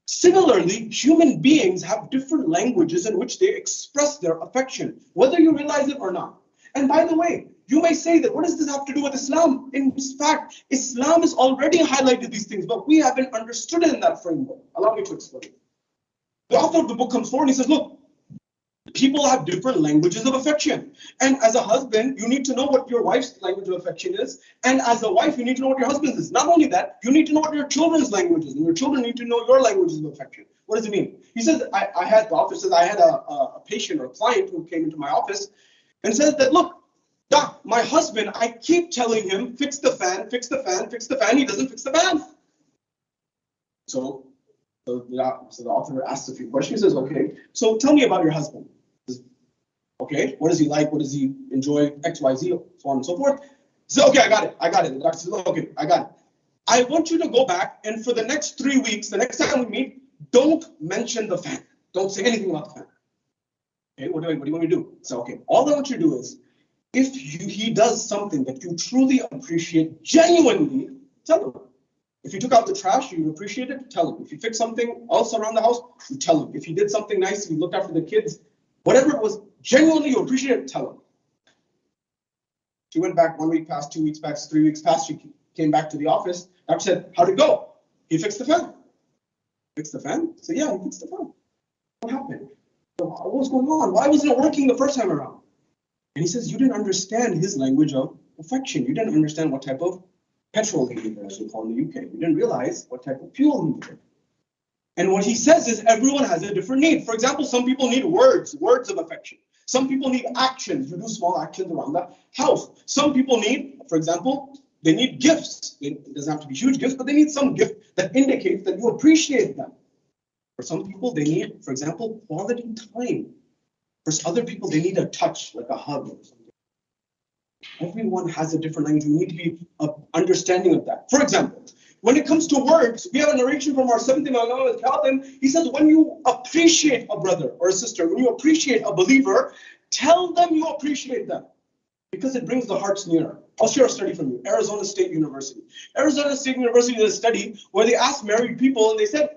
Similarly, human beings have different languages in which they express their affection, whether you realize it or not. And by the way, you may say that, what does this have to do with Islam? In fact, Islam has already highlighted these things, but we haven't understood it in that framework. Allow me to explain. The author of the book comes forward and he says, look, people have different languages of affection. And as a husband, you need to know what your wife's language of affection is. And as a wife, you need to know what your husband's is. Not only that, you need to know what your children's language is. And your children need to know your languages of affection. What does it mean? He says, the author says, I had a patient or a client who came into my office and says that, look, Doc, my husband, I keep telling him, fix the fan, fix the fan, fix the fan. He doesn't fix the fan. So the author asks a few questions. He says, okay, so tell me about your husband. Okay, what does he like? What does he enjoy? X, Y, Z, so on and so forth. He said, okay, I got it. The doctor says, okay, I got it. I want you to go back and for the next 3 weeks, the next time we meet, don't mention the fan. Don't say anything about the fan. Okay, what do you want me to do? So, okay, all I want you to do is, if he does something that you truly appreciate, genuinely, tell him. If he took out the trash, you appreciate it, tell him. If he fixed something else around the house, you tell him. If he did something nice, he looked after the kids, whatever it was, genuinely you appreciate it, tell him. She went back 1 week passed, 2 weeks passed, 3 weeks passed. She came back to the office. Doctor said, how'd it go? He fixed the fan. Fixed the fan? I said, yeah, he fixed the fan. What happened? So, what was going on? Why wasn't it working the first time around? And he says, you didn't understand his language of affection. You didn't understand what type of petrol he needed, as we call in the UK. You didn't realize what type of fuel he needed. And what he says is everyone has a different need. For example, some people need words of affection. Some people need actions. You do small actions around the house. Some people need, for example, they need gifts. It doesn't have to be huge gifts, but they need some gift that indicates that you appreciate them. For some people, they need, for example, quality time. For other people, they need a touch, like a hug or something. Everyone has a different language. We need to be understanding of that. For example, when it comes to words, we have a narration from our 7th Imam al-Khatim. He says, when you appreciate a brother or a sister, when you appreciate a believer, tell them you appreciate them because it brings the hearts nearer. I'll share a study from you, Arizona State University. Arizona State University did a study where they asked married people and they said,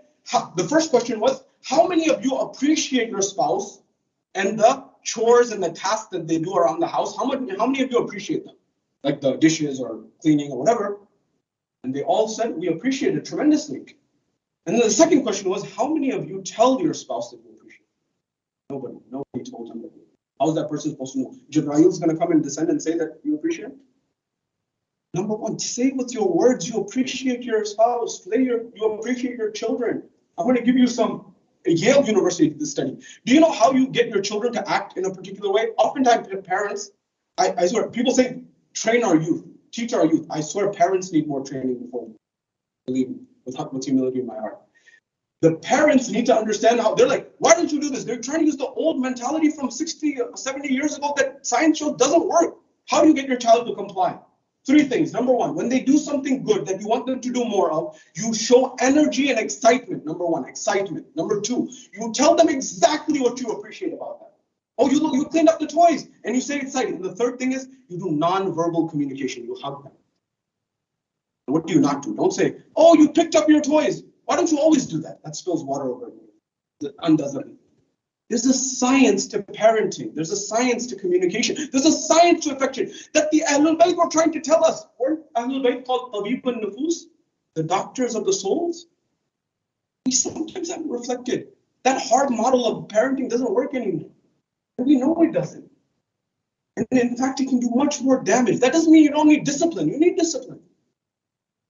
the first question was, how many of you appreciate your spouse and the chores and the tasks that they do around the house? How many of you appreciate them? Like the dishes or cleaning or whatever. And they all said, we appreciate it tremendously. And then the second question was, how many of you tell your spouse that you appreciate it? Nobody told him that. How is that person supposed to know? Jibrail's going to come and descend and say that you appreciate it? Number one, say with your words, you appreciate your spouse. You appreciate your children. I'm going to give you Yale University did this study. Do you know how you get your children to act in a particular way? Oftentimes, parents, I swear, people say, train our youth. Teach our youth. I swear parents need more training before believe me, with humility in my heart. The parents need to understand how they're like, why don't you do this? They're trying to use the old mentality from 60, 70 years ago that science shows doesn't work. How do you get your child to comply? 3 things. Number 1, when they do something good that you want them to do more of, you show energy and excitement. Number 1, excitement. Number 2, you tell them exactly what you appreciate about them. Oh, you cleaned up the toys and you say excited. And the 3rd thing is you do non-verbal communication. You hug them. And what do you not do? Don't say, oh, you picked up your toys. Why don't you always do that? That spills water over you. That undoes it. There's a science to parenting. There's a science to communication. There's a science to affection that the Ahlul Bayt were trying to tell us. Weren't Ahlul Bayt called Tabib al-Nufus? The doctors of the souls? We sometimes haven't reflected. That hard model of parenting doesn't work anymore. And we know it doesn't. And in fact, it can do much more damage. That doesn't mean you don't need discipline. You need discipline.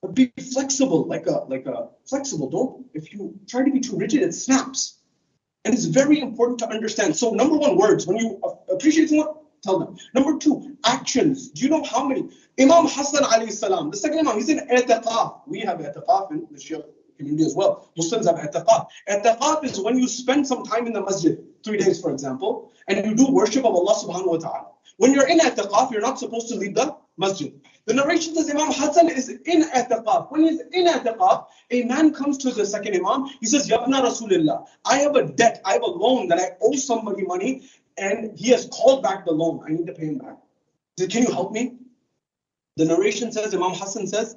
But be flexible, like a flexible. Don't, if you try to be too rigid, it snaps. And it's very important to understand. So number 1, words. When you appreciate someone, tell them. Number 2, actions. Do you know how many? Imam Hassan alayhi salam, the second Imam, he's in i'tiqaf. We have i'tiqaf in the Shia community as well. Muslims have i'tiqaf. I'tiqaf is when you spend some time in the masjid, 3 days for example, and you do worship of Allah subhanahu wa ta'ala. When you're in i'tiqaf, you're not supposed to leave the masjid. The narration says Imam Hassan is in i'tiqaf. When he's in i'tiqaf, a man comes to the second Imam. He says, Yabna Rasulillah, I have a debt, I have a loan that I owe somebody money, and he has called back the loan. I need to pay him back. He said, can you help me? The narration says, Imam Hassan says,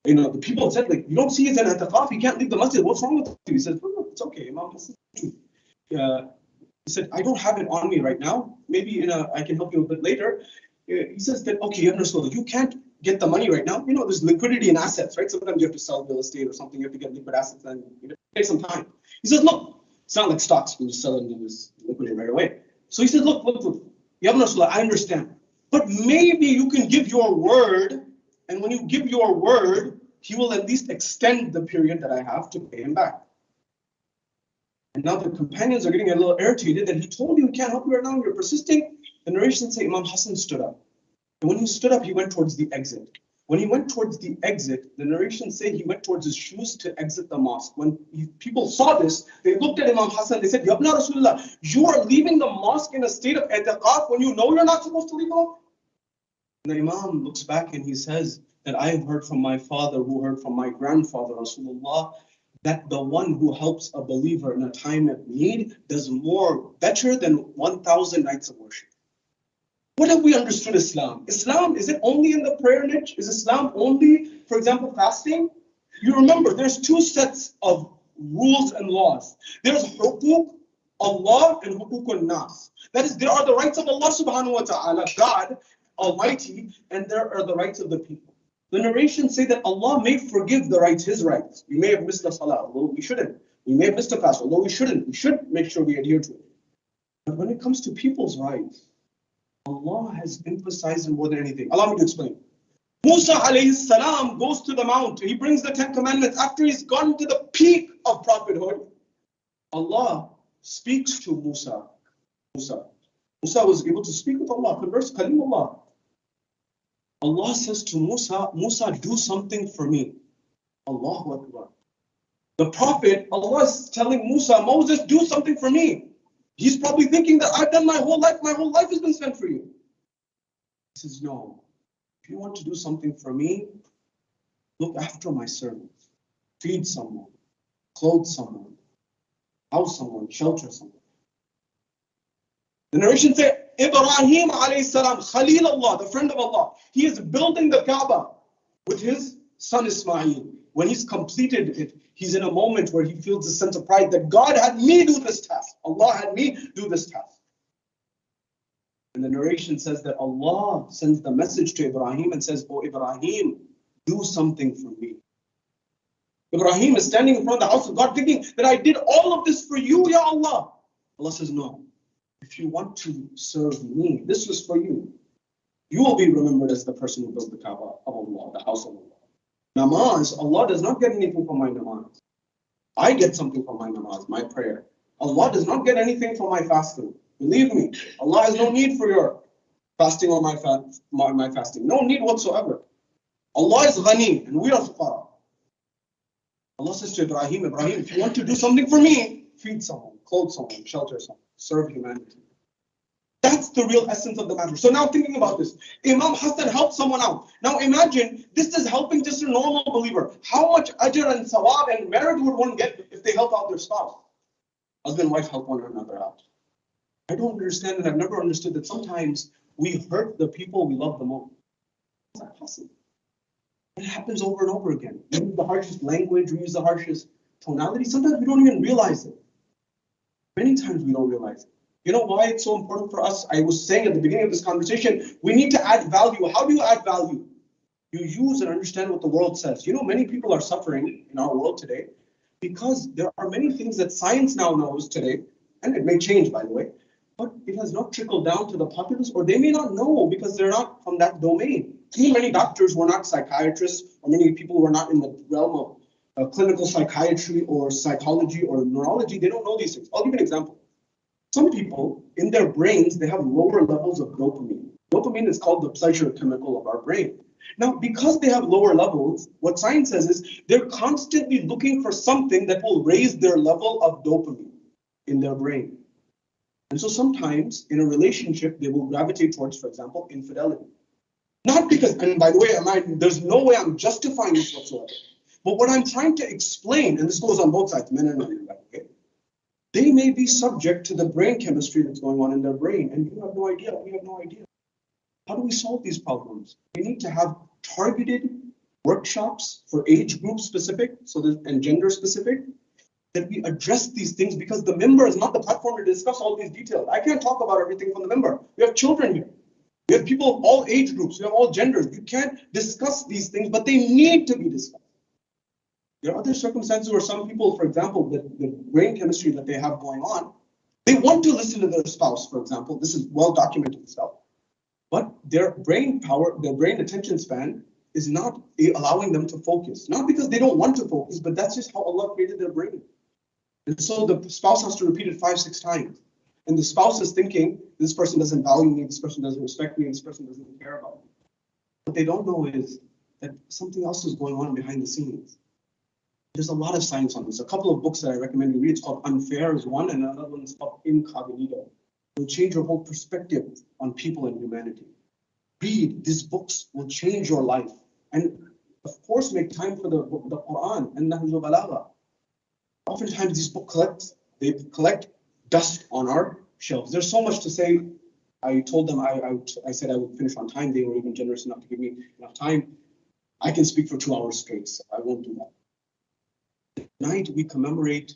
the people said, like, you don't see he's in i'tiqaf, he can't leave the masjid. What's wrong with you? He says, no, it's okay, Imam Hassan. He said, I don't have it on me right now. Maybe I can help you a bit later. He says that, okay, you can't get the money right now. There's liquidity in assets, right? Sometimes you have to sell real estate or something. You have to get liquid assets and it takes some time. He says, look, it's not like stocks. You just sell it and you just liquidate right away. So he says, look. Ya Ibn Rasulullah, I understand. But maybe you can give your word. And when you give your word, he will at least extend the period that I have to pay him back. And now the companions are getting a little irritated that he told you he can't help you right now and you're persisting. The narration says Imam Hassan stood up. And when he stood up, he went towards the exit. When he went towards the exit, the narration says he went towards his shoes to exit the mosque. When people saw this, they looked at Imam Hassan. They said, Yabna Rasulullah, you are leaving the mosque in a state of i'tiqaf when you know you're not supposed to leave the mosque? And the Imam looks back and he says that I have heard from my father who heard from my grandfather, Rasulullah, that the one who helps a believer in a time of need does better than 1,000 nights of worship. What have we understood Islam? Islam, is it only in the prayer niche? Is Islam only, for example, fasting? You remember, there's 2 sets of rules and laws. There's hukuk Allah and hukuk al-nas. That is, there are the rights of Allah subhanahu wa ta'ala, God Almighty, and there are the rights of the people. The narrations say that Allah may forgive the rights, His rights. We may have missed the salah, although we shouldn't. We may have missed a fast, although we shouldn't. We should make sure we adhere to it. But when it comes to people's rights, Allah has emphasized it more than anything. Allow me to explain. Musa alayhi salam goes to the mount. He brings the 10 commandments. After he's gone to the peak of prophethood, Allah speaks to Musa. Musa was able to speak with Allah, converse, kalimullah. Allah says to Musa, Musa, do something for me. Allahu Akbar. The prophet, Allah is telling Musa, Moses, do something for me. He's probably thinking that I've done my whole life has been spent for you. He says, no, if you want to do something for me, look after my servants. Feed someone, clothe someone, house someone, shelter someone. The narration says, Ibrahim alayhi salam, Khalil Allah, the friend of Allah, he is building the Kaaba with his son Ismail. When he's completed it, he's in a moment where he feels a sense of pride that God had me do this task. Allah had me do this task. And the narration says that Allah sends the message to Ibrahim and says, oh Ibrahim, do something for me. Ibrahim is standing in front of the house of God thinking that I did all of this for you, Ya Allah. Allah says, no. If you want to serve me, this was for you. You will be remembered as the person who built the Kaaba of Allah, the house of Allah. Namaz, Allah does not get anything from my namaz. I get something from my namaz, my prayer. Allah does not get anything from my fasting. Believe me, Allah has no need for your fasting or my fasting. No need whatsoever. Allah is ghani and we are fuqara. Allah says to Ibrahim, if you want to do something for me, feed someone, clothe someone, shelter someone, serve humanity. That's the real essence of the matter. So now thinking about this, Imam Hassan helped someone out. Now imagine this is helping just a normal believer. How much ajr and sawab and merit would one get if they help out their spouse? Husband and wife help one another out. I don't understand, and I've never understood that sometimes we hurt the people we love the most. How's that possible? It happens over and over again. We use the harshest language, we use the harshest tonality. Sometimes we don't even realize it. Many times we don't realize it. You know why it's so important for us? I was saying at the beginning of this conversation, we need to add value. How do you add value? You use and understand what the world says. You know, many people are suffering in our world today because there are many things that science now knows today, and it may change, by the way, but it has not trickled down to the populace, or they may not know because they're not from that domain. Many doctors were not psychiatrists, or many people were not in the realm of clinical psychiatry or psychology or neurology. They don't know these things. I'll give you an example. Some people, in their brains, they have lower levels of dopamine. Dopamine is called the pleasure chemical of our brain. Now, because they have lower levels, what science says is they're constantly looking for something that will raise their level of dopamine in their brain. And so sometimes in a relationship, they will gravitate towards, for example, infidelity. Not because, and by the way, there's no way I'm justifying this whatsoever. But what I'm trying to explain, and this goes on both sides, men and women, by the way, they may be subject to the brain chemistry that's going on in their brain, and you have no idea, we have no idea. How do we solve these problems? We need to have targeted workshops for age group specific and gender specific, that we address these things, because the member is not the platform to discuss all these details. I can't talk about everything from the member. We have children here. We have people of all age groups. We have all genders. You can't discuss these things, but they need to be discussed. There are other circumstances where some people, for example, the brain chemistry that they have going on, they want to listen to their spouse, for example. This is well documented stuff. But their brain power, their brain attention span is not allowing them to focus. Not because they don't want to focus, but that's just how Allah created their brain. And so the spouse has to repeat it 5-6 times. And the spouse is thinking, this person doesn't value me, this person doesn't respect me, this person doesn't care about me. What they don't know is that something else is going on behind the scenes. There's a lot of science on this. A couple of books that I recommend you read. It's called Unfair is one, and another one is called Incognito. It will change your whole perspective on people and humanity. Read these books, will change your life. And of course, make time for the Qur'an and Nahj al-Balagha. Oftentimes these books collect dust on our shelves. There's so much to say. I told them, I said I would finish on time. They were even generous enough to give me enough time. I can speak for 2 hours straight, so I won't do that. Tonight we commemorate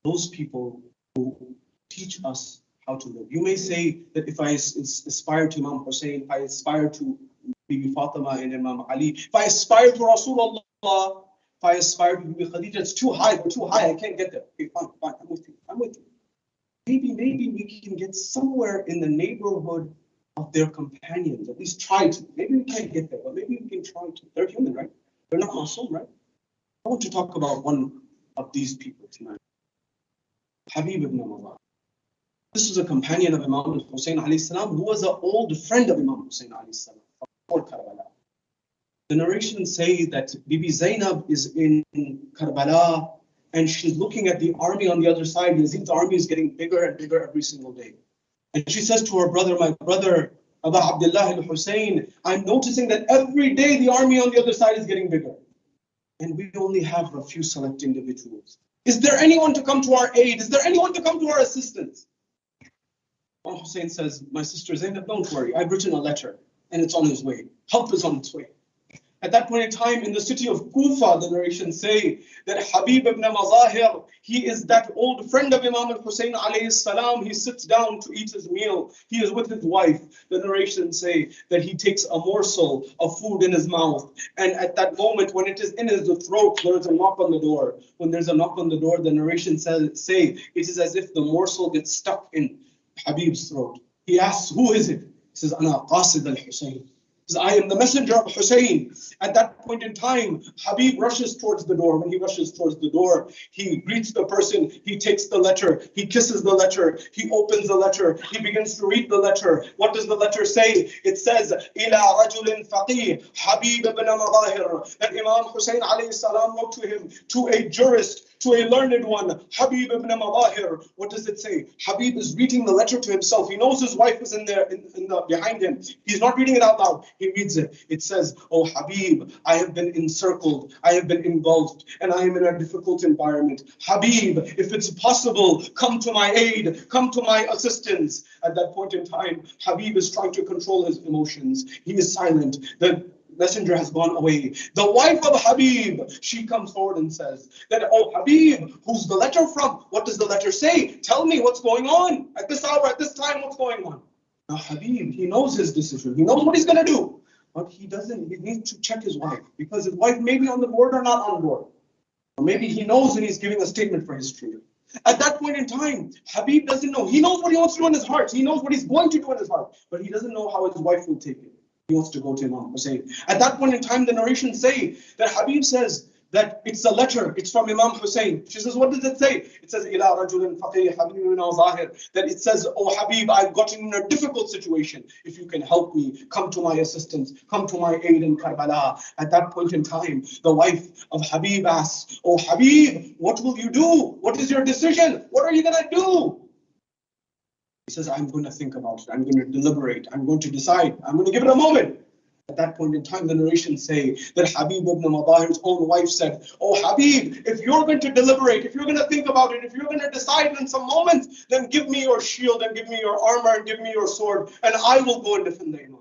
those people who teach us how to live. You may say that if I aspire to Imam Hussein, if I aspire to Bibi Fatima and Imam Ali, if I aspire to Rasulullah, if I aspire to Bibi Khadija, it's too high, we're too high, I can't get there. Okay, fine, I'm with you. Maybe we can get somewhere in the neighborhood of their companions, at least try to. Maybe we can't get there, but maybe we can try to. They're human, right? They're not masoom, right? I want to talk about one of these people tonight. Habib ibn Mazahir. This was a companion of Imam Hussein alayhi salam, who was an old friend of Imam Hussein alayhi salam before Karbala. The narrations say that Bibi Zainab is in Karbala and she's looking at the army on the other side. Yazid's army is getting bigger and bigger every single day. And she says to her brother, my brother, Abu Abdullah al-Hussein, I'm noticing that every day the army on the other side is getting bigger. And we only have a few select individuals. Is there anyone to come to our aid? Is there anyone to come to our assistance? Imam Hussein says, my sister Zainab, don't worry. I've written a letter and it's on its way. Help is on its way. At that point in time, in the city of Kufa, the narrations say that Habib ibn Mazahir, he is that old friend of Imam al-Hussein alayhi salam. He sits down to eat his meal. He is with his wife. The narrations say that he takes a morsel of food in his mouth. And at that moment, when it is in his throat, there is a knock on the door. When there's a knock on the door, the narrations say it is as if the morsel gets stuck in Habib's throat. He asks, who is it? He says, Ana Qasid al-Hussein. I am the messenger of Hussein. At that point in time, Habib rushes towards the door. When he rushes towards the door, he greets the person, he takes the letter, he kisses the letter, he opens the letter, he begins to read the letter. What does the letter say? It says, Ila rajulin faqih, Habib ibn Mazahir. That Imam Hussein alayhi salam wrote to him, to a jurist, to a learned one, Habib ibn Mawahir. What does it say? Habib is reading the letter to himself. He knows his wife is in there, in the behind him. He's not reading it out loud. He reads it. It says, "Oh Habib, I have been encircled, I have been engulfed, and I am in a difficult environment. Habib, if it's possible, come to my aid, come to my assistance." At that point in time, Habib is trying to control his emotions. He is silent. The messenger has gone away. The wife of Habib, she comes forward and says that, "Oh Habib, who's the letter from? What does the letter say? Tell me what's going on at this hour, at this time, what's going on?" Now Habib, he knows his decision. He knows what he's going to do. But he doesn't, he needs to check his wife, because his wife may be on the board or not on board. Or maybe he knows and he's giving a statement for history. At that point in time, Habib doesn't know. He knows what he wants to do in his heart. He knows what he's going to do in his heart. But he doesn't know how his wife will take it. He wants to go to Imam Hussein. At that point in time, the narrations say that Habib says that it's a letter, it's from Imam Hussein. She says, what does it say? It says, "Ila rajulin faqih habibun zahir." That it says, "Oh Habib, I've gotten in a difficult situation. If you can help me, come to my assistance, come to my aid in Karbala." At that point in time, the wife of Habib asks, "Oh Habib, what will you do? What is your decision? What are you going to do?" He says, "I'm going to think about it. I'm going to deliberate. I'm going to decide. I'm going to give it a moment." At that point in time, the narrations say that Habib ibn Mawahir's own wife said, "Oh Habib, if you're going to deliberate, if you're going to think about it, if you're going to decide in some moments, then give me your shield and give me your armor and give me your sword, and I will go and defend the Imam."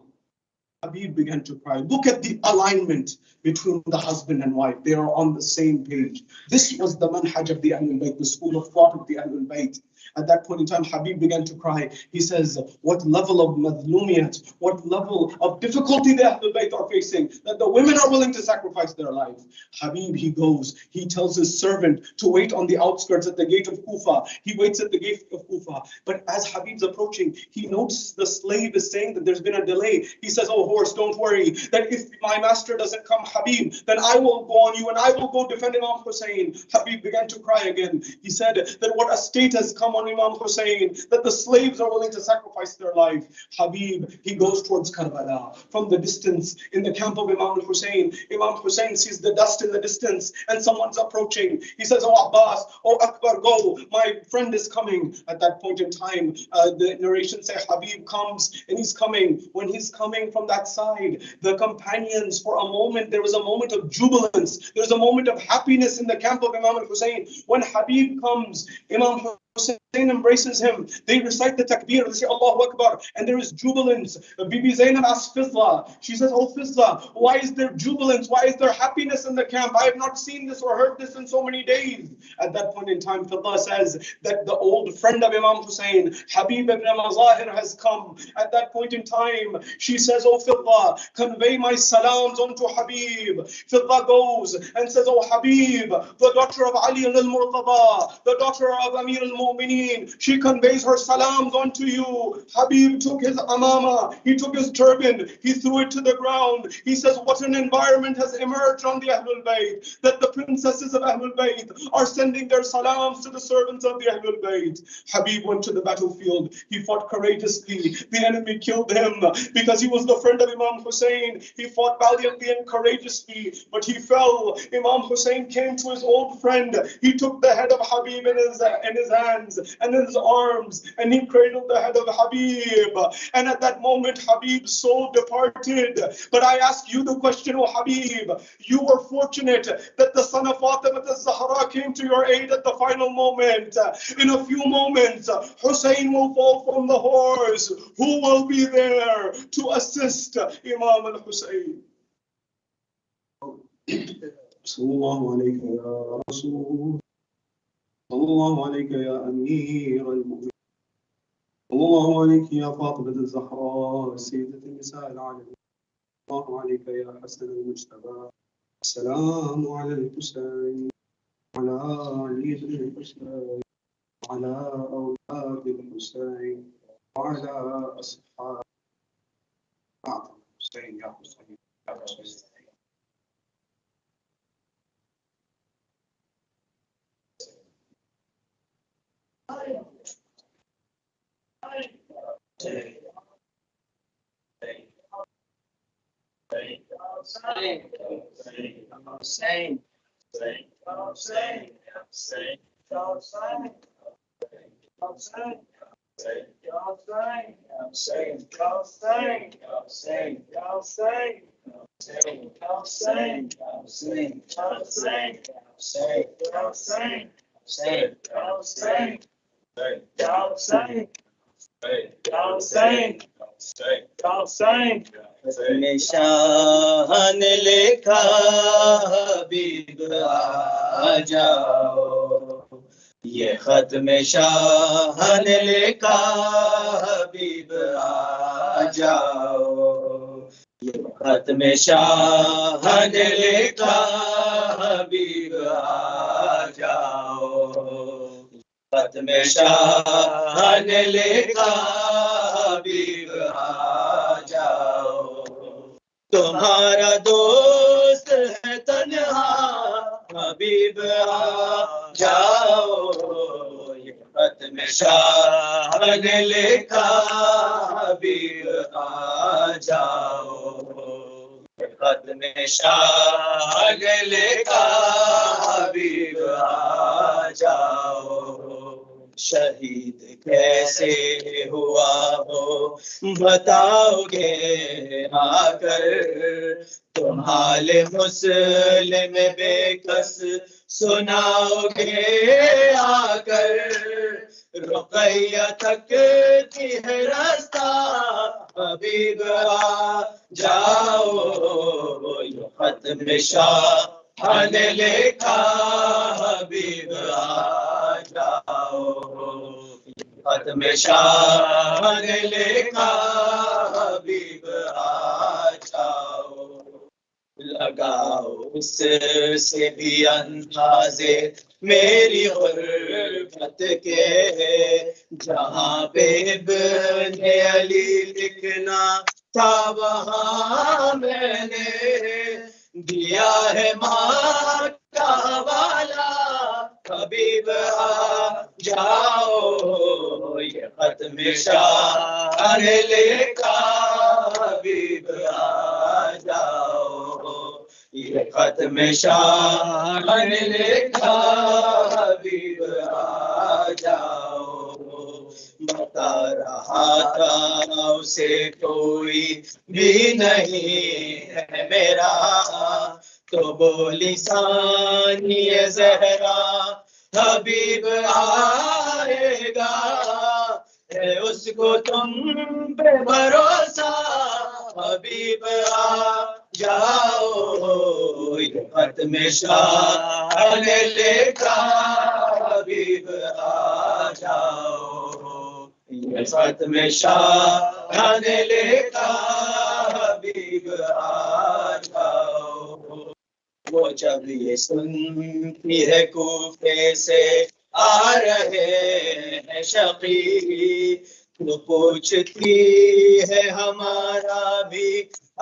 Habib began to cry. Look at the alignment between the husband and wife. They are on the same page. This was the manhaj of the Ahlul Bayt, the school of thought of the Ahlul Bayt. At that point in time, Habib began to cry. He says, what level of madhlumiyat, what level of difficulty the Ahlul Bayt are facing, that the women are willing to sacrifice their life. Habib, he goes, he tells his servant to wait on the outskirts at the gate of Kufa. He waits at the gate of Kufa. But as Habib's approaching, he notices the slave is saying that there's been a delay. He says, "Oh horse, don't worry, that if my master doesn't come, Habib, then I will go on you and I will go defend Imam Hussein." Habib began to cry again. He said that what a state has come on Imam Hussein, that the slaves are willing to sacrifice their life. Habib, he goes towards Karbala. From the distance, in the camp of Imam Hussein sees the dust in the distance and someone's approaching. He says, "Oh Abbas, oh Akbar, go, my friend is coming." At that point in time, the narration says Habib comes and he's coming. When he's coming from that side, the companions, for a moment, there was a moment of jubilance. There's a moment of happiness in the camp of Imam Hussein. When Habib comes, Imam Hussein embraces him. They recite the takbir, they say Allahu Akbar, and there is jubilance. Bibi Zainab asks Fizla. She says, "Oh Fizla, why is there jubilance? Why is there happiness in the camp? I have not seen this or heard this in so many days." At that point in time, Fizla says that the old friend of Imam Hussein, Habib ibn Mazahir, has come. At that point in time, she says, "Oh Fizla, convey my salams onto Habib." Fizla goes and says, "Oh Habib, the daughter of Ali al-Murtada, the daughter of Amir al-Mu'mineen, she conveys her salams onto you." Habib took his amama, he took his turban, he threw it to the ground. He says, what an environment has emerged on the Ahlul Bayt, that the princesses of Ahlul Bayt are sending their salams to the servants of the Ahlul Bayt. Habib went to the battlefield. He fought courageously. The enemy killed him because he was the friend of Imam Hussein. He fought valiantly and courageously, but he fell. Imam Hussein came to his old friend. He took the head of Habib in his hands and in his arms, and he cradled the head of Habib. And at that moment, Habib's soul departed. But I ask you the question, oh Habib, you were fortunate that the son of Fatima al-Zahra came to your aid at the final moment. In a few moments, Hussein will fall from the horse. Who will be there to assist Imam al-Hussein? Sallallahu alayhi ya Rasul. Sallallahu alayka ya Amir al-Mu'minin. Sallallahu alayka ya Fatima al-Zahra, Sayyidat al-Nisa al-Alamin. Sallallahu alayka ya Hasan al-Mujtaba. Assalamu ala al-Husayn. Ala Ali al-Husayn. Ala awlad al-Husayn. Wa ala ashab Hussein ya Hussein ya Hussein. Hussein. में शान लिखा हबीब आ जाओ, ये खत में शान लिखा हबीब आ जाओ, ये खत में शान लिखा हबीब आ जाओ, खत में शान लिखा हबीब आ जाओ, तुम्हारा दोस्त है तन्हा हबीब आ जाओ, ये खत में शान लिखा हबीब आ जाओ, ये खत में शान लिखा हबीब आ जाओ, शहीद कैसे हुआ हो बताओगे आकर, तुम हाल मुस्लिम बेकस सुनाओगे आकर, रुकैया तकती है रास्ता हबीब आ जाओ, ये खत में शान लिखा हबीब आ जाओ, खत में शान लिखा हबीब आ जाओ, लगाओ उससे भी अंदाजे मेरी गुर्बत के, जहाँ पे इब्ने अली लिखना था वहाँ मैंने दिया है माँ का हवाला हबीब आ जाओ, ये खत में शान लिखा हबीब आ जाओ, ये खत में शान लिखा हबीब आ जाओ, बता रहा था उसे कोई भी नहीं है मेरा, तो बोली सानिए ज़हरा हबीब आएगा, है उसको तुम पे भरोसा हबीब आ जाओ, ये खत में शान लिखा हबीब आ जाओ, ये खत में शान लिखा हबीब आ जाओ, वो जब ये सुनती है कूफे से आ रहे हैं शकी, तो पूछती है हमारा भी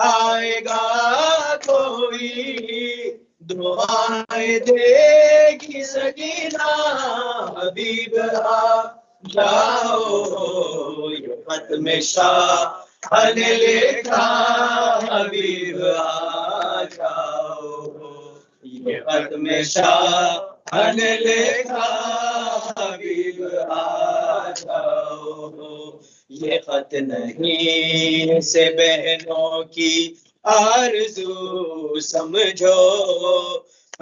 आएगा कोई, दुआएं देगी सकीना हबीब आ जाओ, ये खत में शान लिखा हबीब आ जाओ, ये खत में शान लिखा हबीब आ जाओ, ये खत नहीं से बहनों की आरज़ू समझो,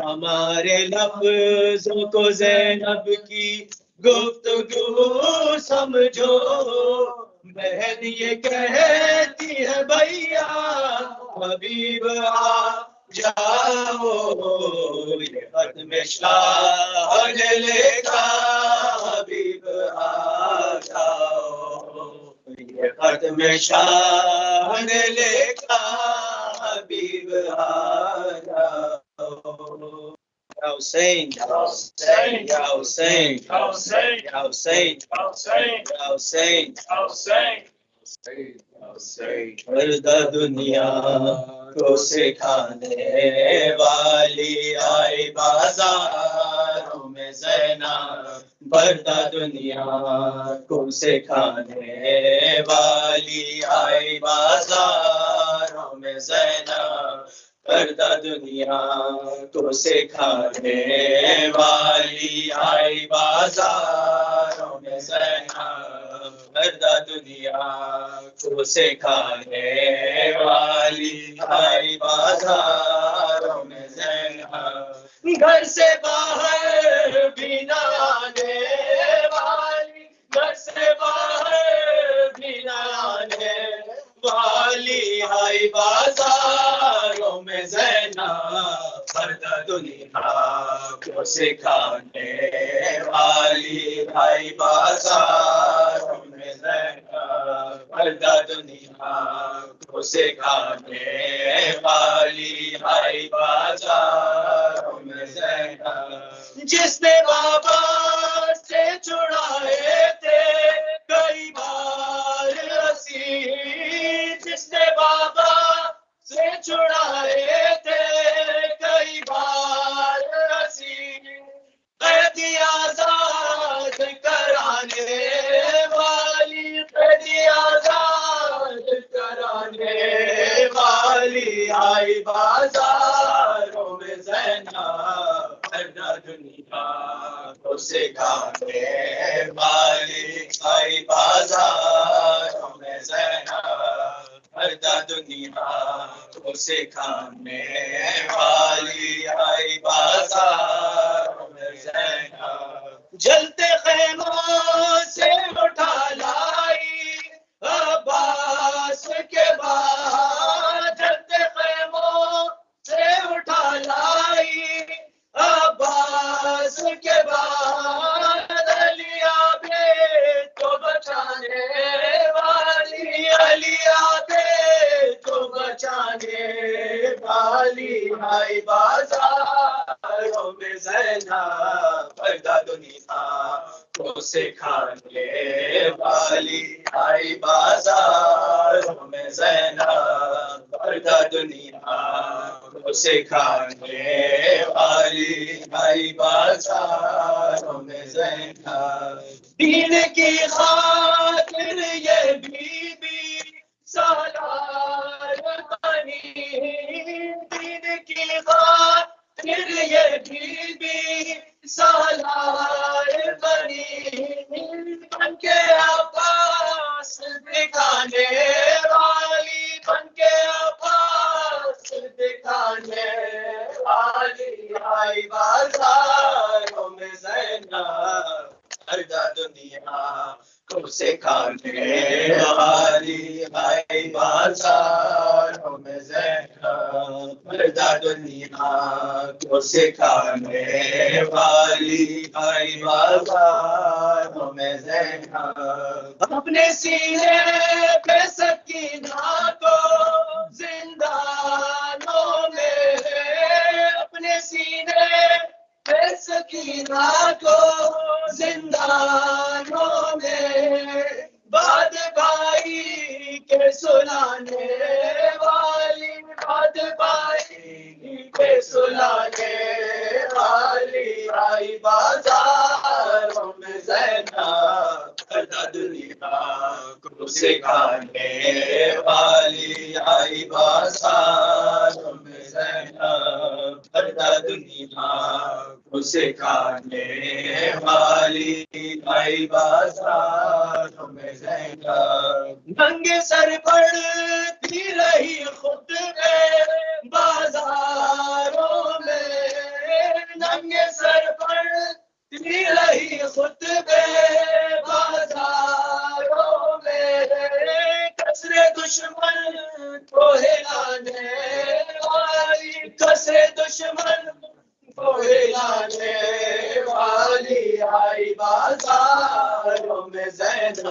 हमारे लफ्ज़ों को ज़ैनब की गुफ्तगू समझो, बहन ये कहती है भैया हबीब आ जाओ, ये खत में शान लिखा हबीब आ जाओ, ये खत में शान लिखा हबीब आ जाओ, Ya Hussein, Ya Hussein, Ya Hussein, Ya Hussein, Ya Hussein, Ya Hussein, Ya Hussein, पर्दा दुनिया को सिखाने वाली आई बाजारों में ज़ैनब, पर्दा दुनिया को सिखाने वाली आई बाजारों में ज़ैनब, पर्दा दुनिया को सिखाने वाली आई बाजारों में ज़ैनब, पर्दा दुनिया को सिखाने वाली आई बाजारों में ज़ैनब, घर से बाहर भी न आने वाली, घर से बाहर भी न आने वाली आई बाजारों में ज़ैनब, पर्दा दुनिया को सिखाने वाली आई बाजारों में ज़ैनब, पर्दा दुनिया को सिखाने वाली आई बाजारों में ज़ैनब, जिसने बाबा से छुड़ाए थे कई बार असीर, जिसने बाबा से छुड़ाए थे कई बार असीर, कैदी आजाद कराने वाली, कैदी आजाद कराने वाली आई बाजारों में ज़ैनब, पर्दा दुनिया को सिखाने वाली आई बाजारों में ज़ैनब, पर्दा दुनिया को सिखाने वाली आई बाजारों में ज़ैनब, जलते ख़ैमों से उठा लाई अब्बास के बाद, जलते ख़ैमों से उठा लाई अब्बास के बाद, अलिया बे तो बचाने वाली, अलिया बे तो बचाने वाली आई बाजारों में ज़ैनब, पर्दा दुनिया को सिखाने वाली आई बाजारों में ज़ैनब, पर्दा दुनिया को सिखाने वाली आई बाजारों में ज़ैनब, दीन की खातिर ये बीबी सालार बनी, दीन की खातिर ये बीबी सालार बनी, बनके अब्बास दिखाने वाली, बनके अब्बास दिखाने वाली आई बाजारों में ज़ैनब, पर्दा दुनिया को सिखाने वाली आई बाजारों में ज़ैनब, पर्दा दुनिया को सिखाने वाली आई बाजारों में ज़ैनब, अपने सीने पे सकीना को जिंदानों में, अपने सीने पे सकीना को जिंदानों में, बाद भाई के सुलाने वाली, बाद भाई के सुलाने वाली आई बाजारों में ज़ैनब, पर्दा दुनिया को सिखाने वाली आई बाजारों में ज़ैनब, पर्दा दुनिया को सिखाने वाली आई बाजारों में ज़ैनब, नंगे सर पड़ती रही खुतबे बाजारों में, नंगे सर पड़ती रही खुतबे बाजारों में, कसरे दुश्मन को हिलाने वाली, कसरे दुश्मन को हिलाने वाली आई बाजारों में ज़ैनब,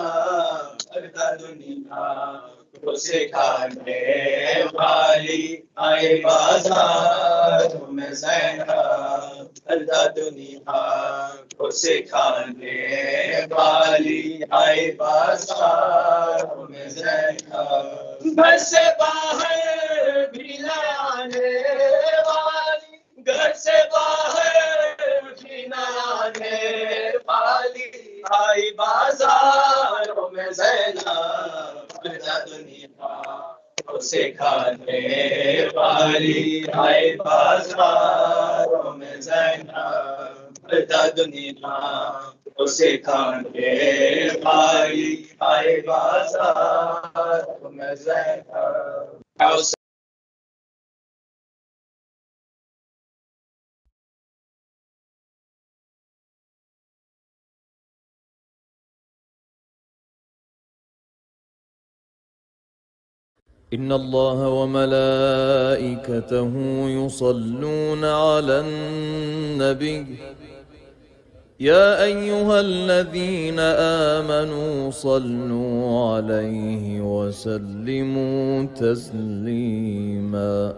पर्दा दुनिया को सिखाने वाली आई बाजारों में ज़ैनब, पर्दा दुनिया को सिखाने वाली आई बाजारों में ज़ैनब, घर से बाहर भी न आने वाली, घर से बाहर भी न आने वाली आई बाजारों में ज़ैनब, पर्दा दुनिया को सिखाने वाली आए बाजारों में ज़ैनब दुनिया उसे खाने भाई आए बाजारों में Zainab إن الله وملائكته يصلون على النبي يا أيها الذين آمنوا صلوا عليه وسلموا تسليما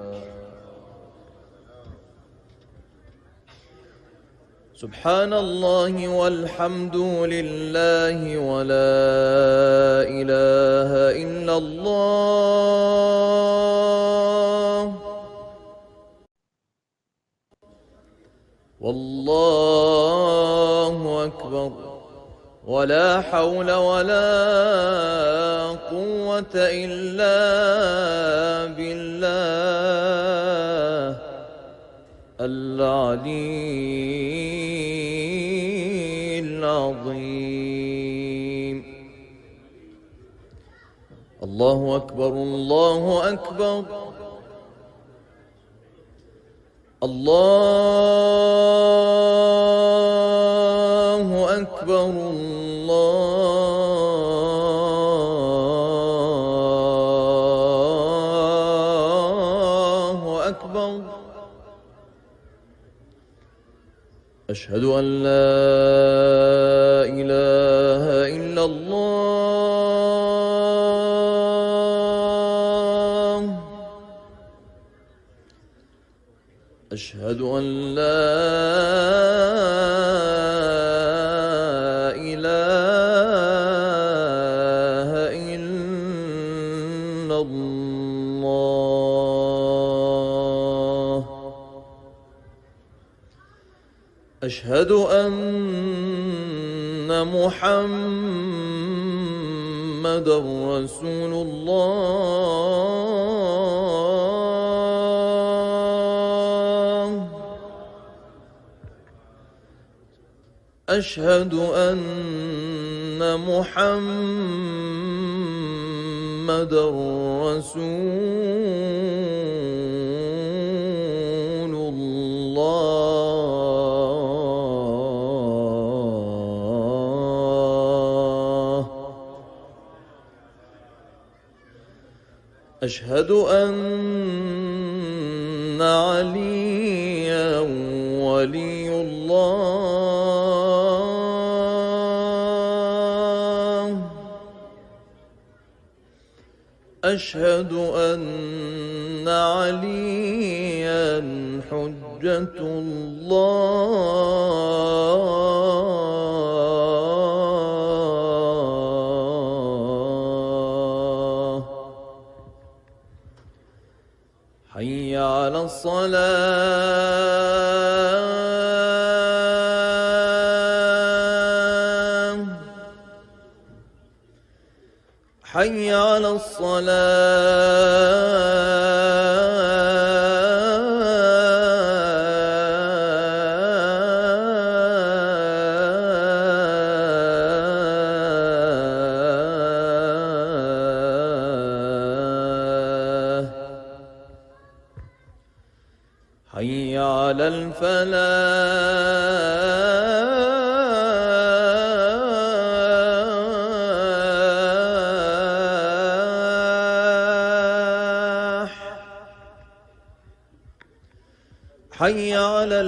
سبحان الله والحمد لله ولا إله إلا الله والله أكبر ولا حول ولا قوة إلا بالله العلي العظيم الله أكبر الله أكبر الله أكبر الله أكبر أشهد أن لا إله إلا الله أشهد أن لا إله إلا الله أشهد أن محمدًا رسول الله أشهد أن محمدًا رسول الله أشهد أن عليا ولي الله أشهد أن عليا حجة الله حي على الصلاة حي على الصلاة حي على الفلاح حي على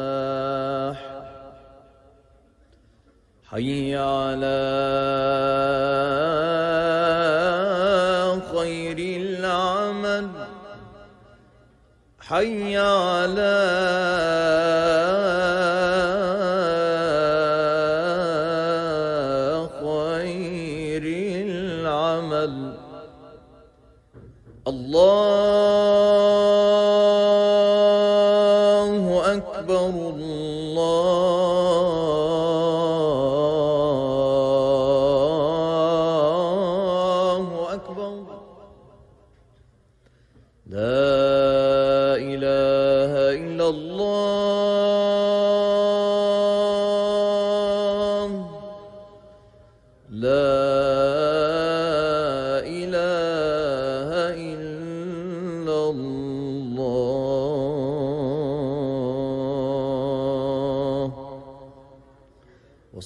الفلاح حي على خير العمل حي على خير العمل الله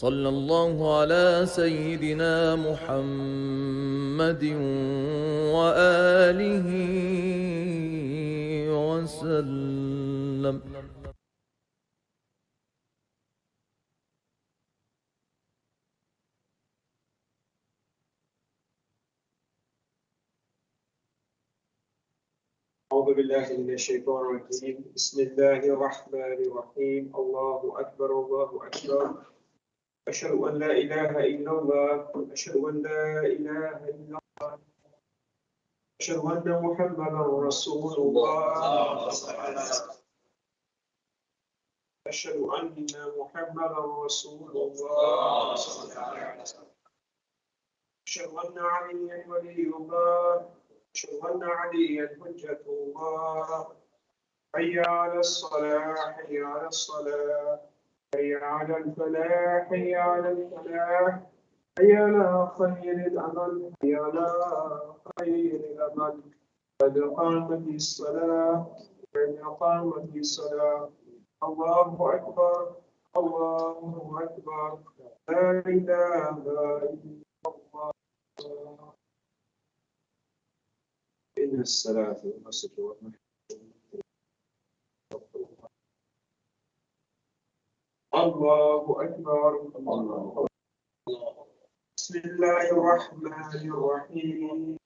وصلى الله على سيدنا محمد وآله وسلم. أعوذ بالله من الشيطان الرجيم. بسم الله الرحمن الرحيم. الله أكبر الله أكبر. أشهد أن لا إله إلا الله. أشهد أن لا إله إلا الله. أشهد أن محمدا رسول الله. أشهد أن محمدا رسول الله. أشهد أن عليا ولي الله. أشهد أن عليا حجة الله. حي على الصلاة حي على الصلاة حي على الفلاح حي على الفلاح حي على خير الأمل حي على خير الأمل. قد قامت الصلاة قد قامت الصلاة. الله أكبر الله أكبر. لا إله إلا الله. إن الصلاة والنصر والمحب. الله أكبر الله. بسم الله الرحمن الرحيم.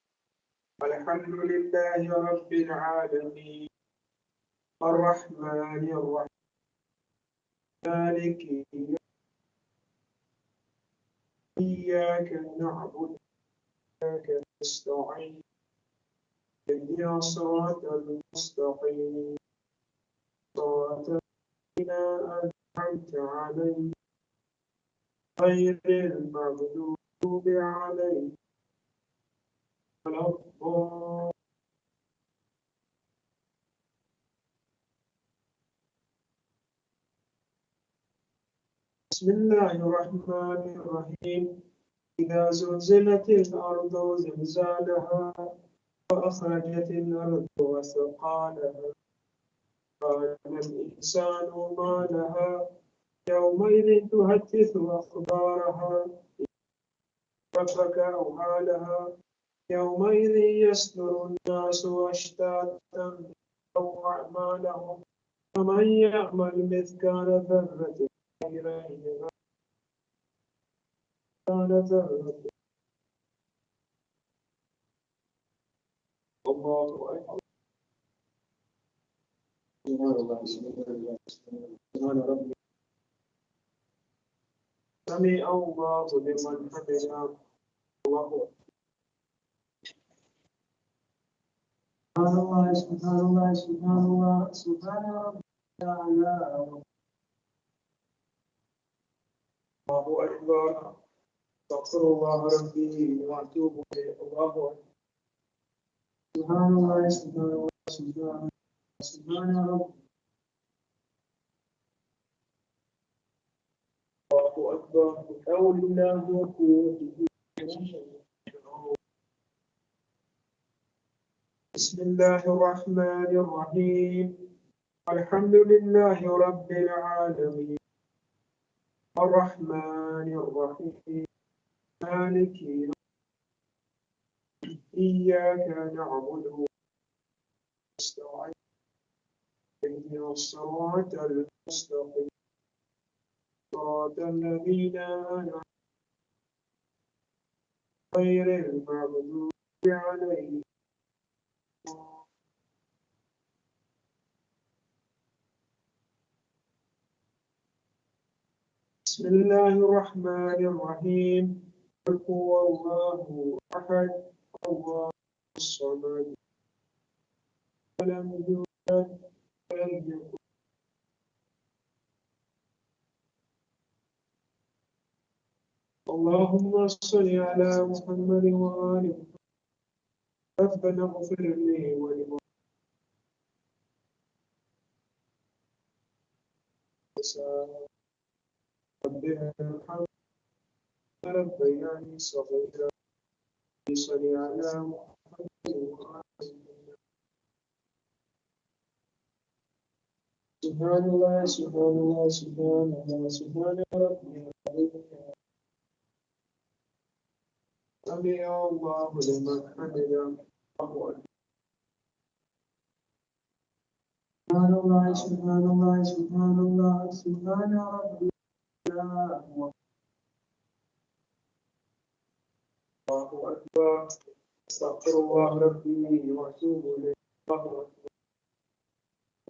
الحمد لله رب العالمين الرحمن الرحيم مالك يوم إياك نعبد وإياك نستعين اهدنا الصراط المستقيم صراط الذين أنعمت عليهم غير المغضوب عليهم ولا الضالين. بسم الله الرحمن الرحيم. إذا زلزلت الأرض زلزالها وأخرجت الأرض أثقالها قال الإنسان ما لها يومئذ تحدث أخبارها ربك أوحى لها يومئذ يصدر الناس أشتاتا أو أعمالهم فمن يعمل مثقال ذرة خيرا يره مثقال ذرة. الله أكبر. سبحان الله سبحان ربي. سمع الله لمن حمده. الله سبحان الله سبحان الله سبحان الله سبحان ربي الأعلى. الله أكبر. استغفر الله ربي وأتوب إليه. الله أكبر. سبحان الله سبحان الله سبحان سبحان ربي. الله أكبر. بحول الله وقوته. بسم الله الرحمن الرحيم. الحمد لله رب العالمين الرحمن الرحيم مالك يوم إياك نعبد ونستعين اهدنا الصراط المستقيم صراط الذين أنعمت غير المغضوب عليهم. بسم الله الرحمن الرحيم. قل هو الله أحد الله الصمد لم يولد ولم يكن. اللهم صل على محمد وآل محمد. ربنا اغفر لي ولوالدي ربنا ارحمنا ربياني صغيرا. صل على محمد وآل محمد. سبحان الله سبحان الله سبحان الله سبحان ربي سمع الله لمن حمده. سبحان الله سبحان الله سبحان الله سبحان ربي الله أكبر. أستغفر الله ربي وأتوب إليه. الله أكبر.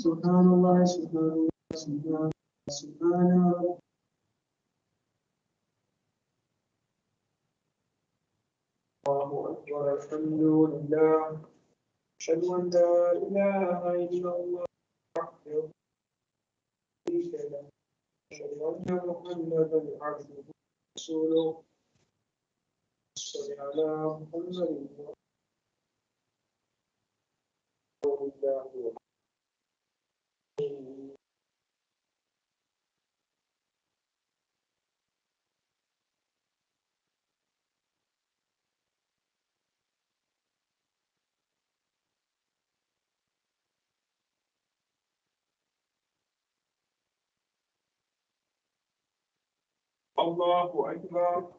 سبحان الله سبحان الله سبحان سبحان ربي الله أكبر. الحمد لله. أشهد أن لا إله إلا الله وحده لا شريك له. أشهد أن محمدا عبده ورسوله. صل على محمد وعلى الله أكبر.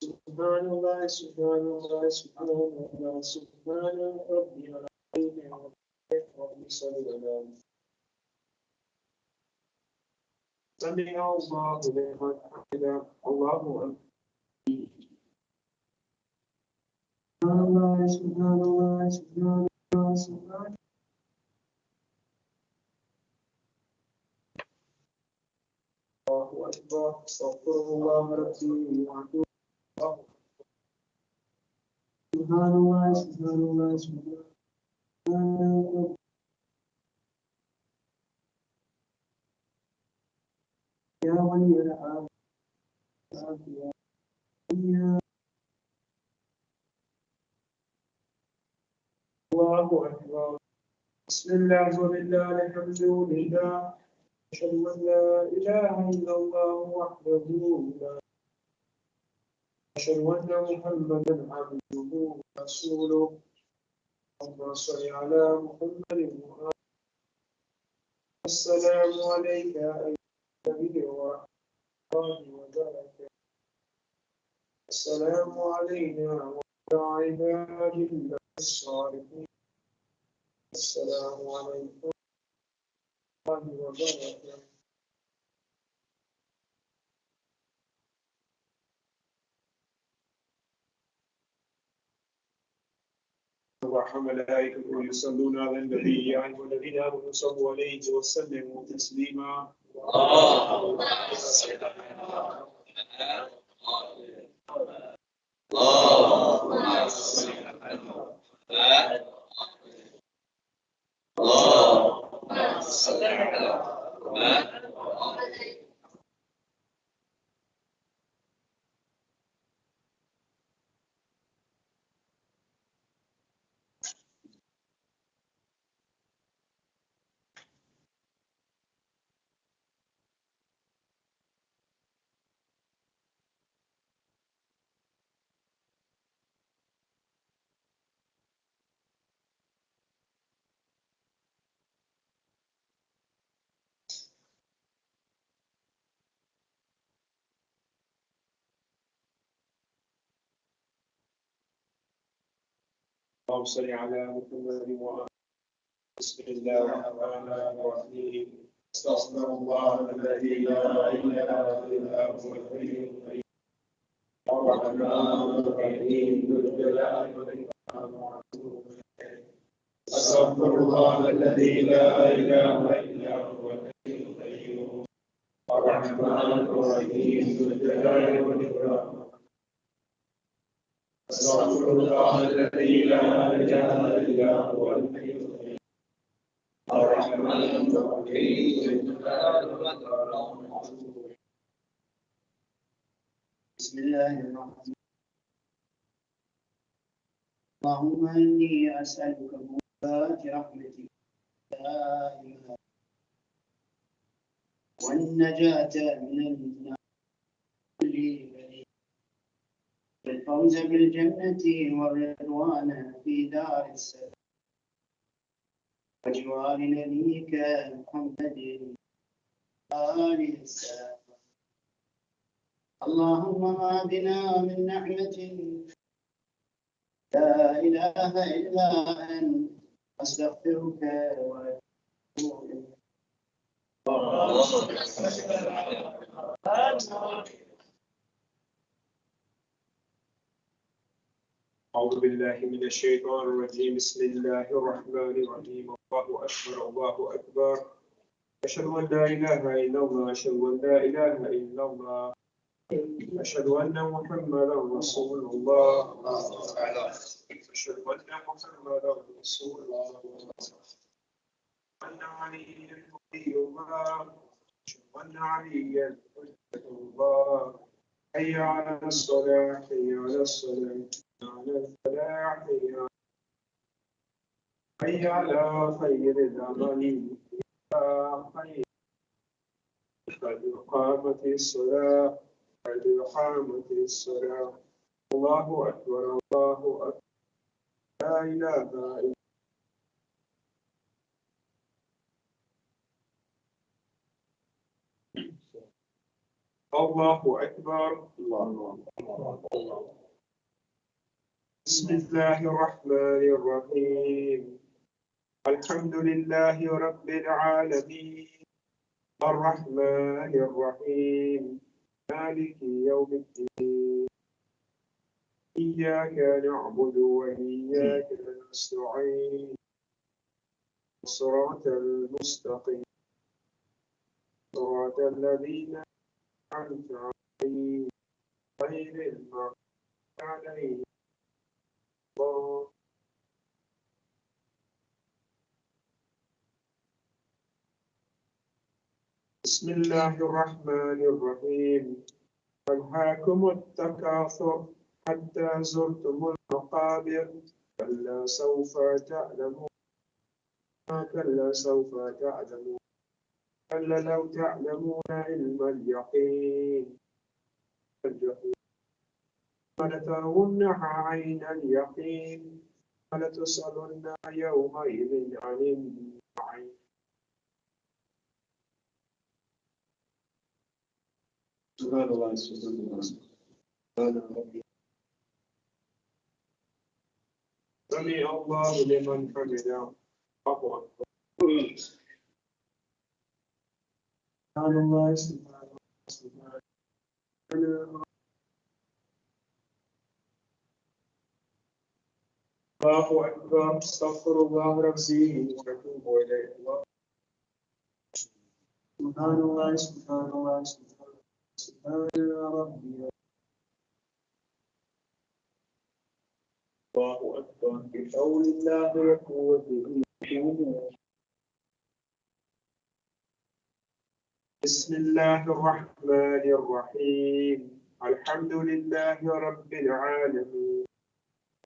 سبحان الله سبحان الله سبحان الله سبحان ربي العظيم ربي صل على سمع الله لمن حمده. الله أكبر. سبحان الله سبحان الله سبحان الله سبحان الله أكبر. أستغفر الله ربي وأتوب إليه. سبحان الله سبحان الله سبحان الله يا ولي العافية يا الله أكبر. بسم الله ولله الحمد لله. أشهد أن لا إله إلا الله وحده لا أشهد أن محمدا عبده ورسوله. اللهم صل على محمد وآله. السلام عليك أيها النبي ورحمة الله وبركاته. السلام علينا وعلى عباد الله الصالحين. السلام عليكم ورحمة الله وبركاته. وملائكته يصلون على النبي يا أيها الذين آمنوا صلوا عليه وسلموا تسليما. اللهم صل على محمد. اللهم صل على محمد. اللهم صل على محمد. اللهم صل على محمد وآله. بسم الله الرحمن الرحيم. استغفر الله الذي لا إله إلا هو الحي القيوم الرحمن الرحيم ذو الجلال والإكرام. استغفر الله الذي لا إله إلا هو الحي القيوم الرحمن الرحيم ذو الجلال والإكرام. استغفر الله الذي لا إله إلا هو الحي القيوم الرحمن الرحيم. بسم الله الرحمن الرحيم اللهم إني أسألك موجبات رحمتك دائما والنجاة من النار والفوز بالجنة والرضوان في دار السلام وجوار نبيك محمد آله السلام. اللهم ما بنا من نعمة لا إله إلا أنت أستغفرك وأتوب إليك. أعوذ بالله من الشيطان الرجيم بسم الله الرحمن الرحيم الله أكبر الله أكبر أشهد أن لا إله إلا الله أشهد أن لا إله إلا الله أشهد أن محمدا رسول الله أشهد أن محمدا رسول الله أن عليا ولي الله أشهد أن عليا ولي الله حي على الصلاة حي على الصلاة على الفلاح حي على خير العمل خير قد قامت الصلاة قد قامت الصلاة الله أكبر الله أكبر لا إله إلا الله أكبر الله أكبر بسم الله الرحمن الرحيم الحمد لله رب العالمين الرحمن الرحيم مالك يوم الدين إياك نعبد وإياك نستعين صراط المستقيم صراط الذين أنعمت عليهم غير المغضوب عليهم بسم الله الرحمن الرحيم ألهاكم التكاثر حتى زرتم المقابر كلا سوف تعلمون كلا سوف تعلمون كلا لو تعلمون علم اليقين فلترونها عين اليقين فلتسألن يومئذ عن النعيم سبحان الله سبحان الله سبحان ربي سمع الله لمن حمده الله أكبر سبحان الله سبحان الله سبحان الله الله أكبر استغفر الله ربي وأتوب إليه الله سبحان الله سبحان الله سبحان الله سبحان ربي الله أكبر بحول الله وقوته بسم الله الرحمن الرحيم الحمد لله رب العالمين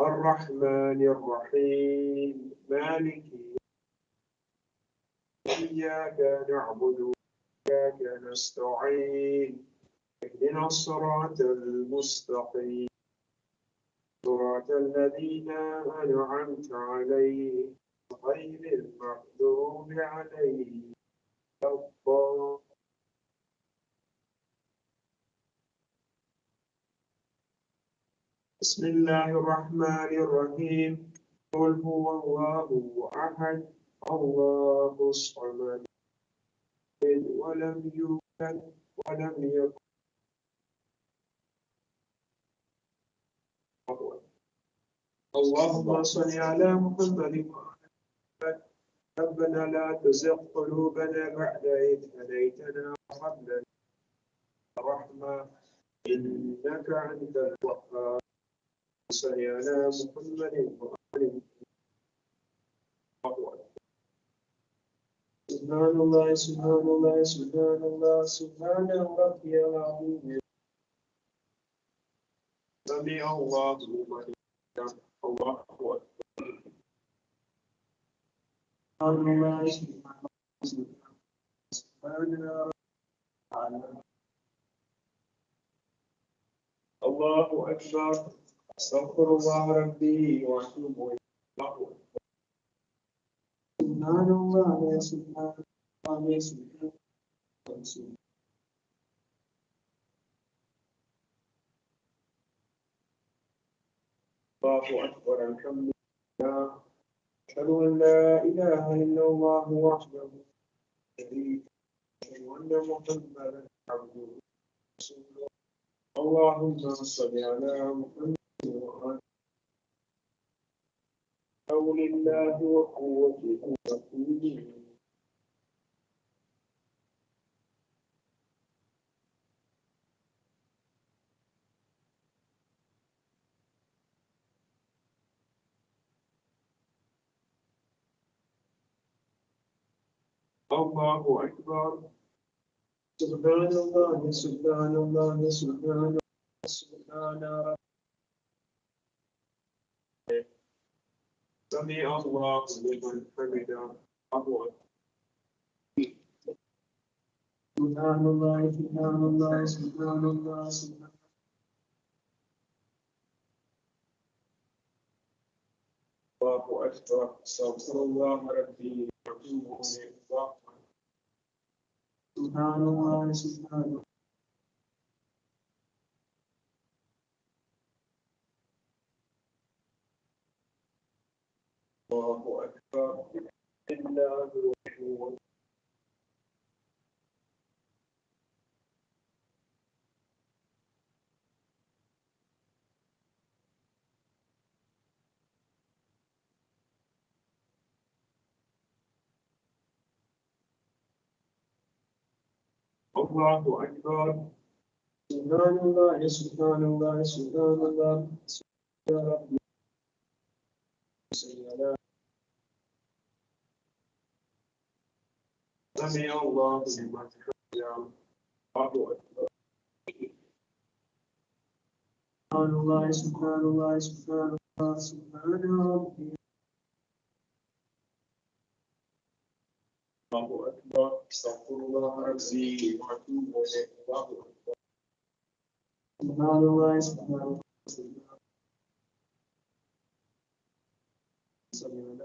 الرحمن الرحيم مالك إياك نعبد وإياك نستعين اهدنا الصراط المستقيم صراط الذين أنعمت عليهم غير المغضوب عليهم ولا الضالين بسم الله الرحمن الرحيم قل هو الله أحد الله الصمد ولم يولد ولم يكن اللهم صل على محمد وعلى محمد ربنا لا تزغ قلوبنا بعد إذ هديتنا وهب لنا الرحمة إنك أنت الوهاب صل على محمد وعلى محمد سبحان الله سبحان الله سبحان الله سبحان ربي العظيم سمع الله لمن حمده الله أكبر سبحان الله سبحان الله سبحان الله الله أكبر أستغفر الله ربي وأتوب إليه سبحان الله سبحان الله سبحان الله الله أكبر الحمد لله أشهد أن لا إله إلا الله وحده لا شريك له أشهد أن محمدا عبده ورسوله اللهم صل على محمد وعلى حول الله وقوته وقوته الله أكبر سبحان الله سبحان الله سبحان الله سبحان ربي سمع الله لمن حمده الله سبحان الله سبحان الله سبحان الله سبحان الله أكبر استغفر الله ربي وأتوب إليه سبحان الله سبحان الله الله أكبر إلا هو الله أكبر سبحان الله سبحان الله سبحان الله يا رب سمع الله لمن حمده الله أكبر سبحان الله سبحان الله سبحان الله سبحان ربي الله أكبر استغفر الله ربي وأتوب إليه الله أكبر سبحان الله سبحان الله سبحان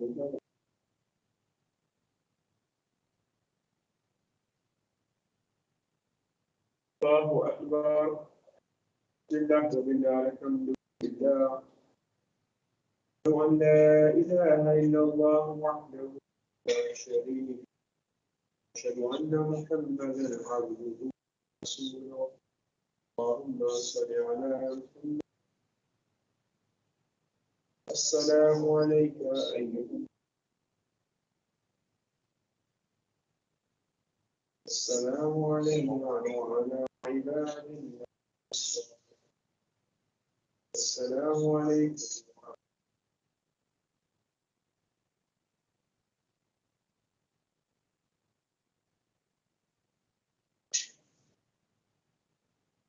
الله الله أكبر لله وبالله الحمد لله أشهد أن لا إله إلا الله وحده لا شريك له أشهد أن محمدا عبده ورسوله اللهم صل على محمد السلام عليك أيها السلام علينا وعلى عباد الله السلام عليكم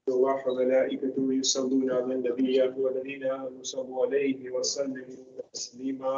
الله وملائكته يصلون على النبي والذين آمنوا صلوا عليه وسلموا تسليما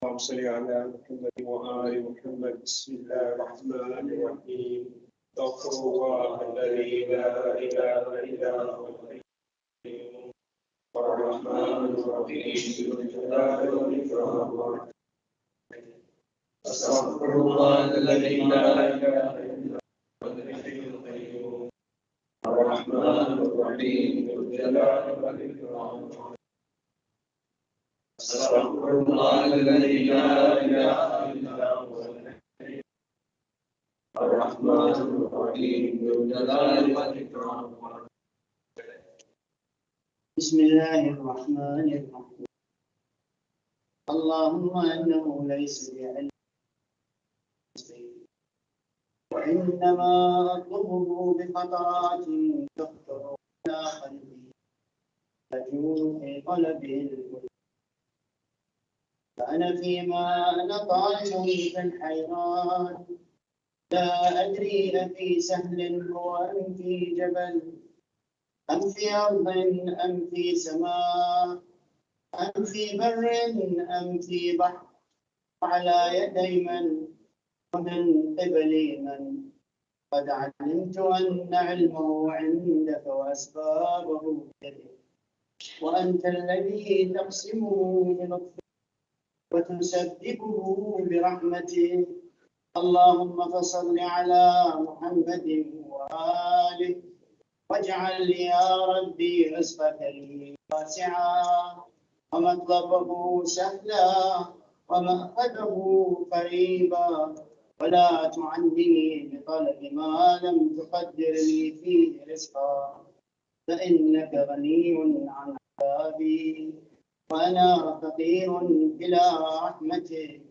اللهم صل على محمد وآل محمد بسم الله الرحمن الرحيم استغفر الله الذي لا إله إلا هو الرحمن الرحيم ذو الجلال والإكرام استغفر الله الذي لا إله إلا هو الحي القيوم الرحمن الرحيم ذو الجلال والإكرام استغفر الله الذي لا إله إلا هو الرحمن الرحيم ذو الجلال والإكرام بسم الله الرحمن الرحيم. اللهم انه ليس بعلم وانما اطلبه بقطرات تخطر على قلبي تجول في طلبه الكل. فانا فيما انا طالب كالحيران لا ادري افي سهل هو ام في جبل أم في أرض أم في سماء أم في بر أم في بحر على يدي من ومن قبل من قد علمت أن علمه عندك وأسبابه بيدك وأنت الذي تقسمه بلطفك وتسببه برحمتك. اللهم فصل على محمد وآله واجعل يا ربي رزقك لي واسعا ومطلبه سهلا ومأخذه قريبا ولا تعني بطلب ما لم تقدر لي فيه رزقا فإنك غني عن عذابي وأنا فقير إلى رحمتك.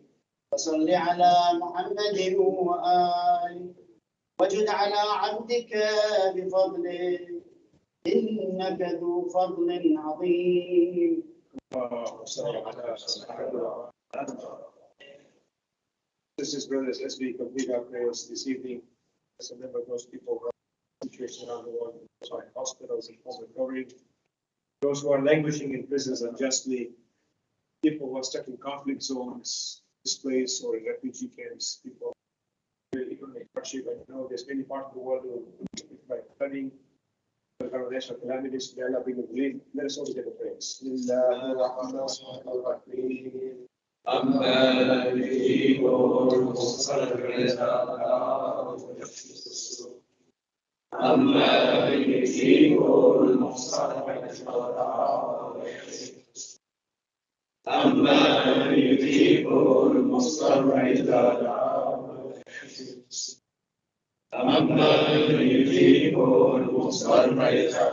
فصل على محمد وآله وجد على عبدك بفضلك إنك ذو فضل عظيم. Sisters, brothers, as we complete our prayers this evening, let's remember those people who are in situations around the world, those who are in hospitals and home recovery, those who are languishing in prisons unjustly, people who are stuck in conflict zones, displaced or in refugee camps, people economic hardship. I know there's many parts of the world who are by flooding, natural calamities. May Allah bring them relief. Let us also get the prayers. أما يجيب المضطر إذا أما يجيب المضطر أما يجيب المضطر إذا أما يجيب المضطر إذا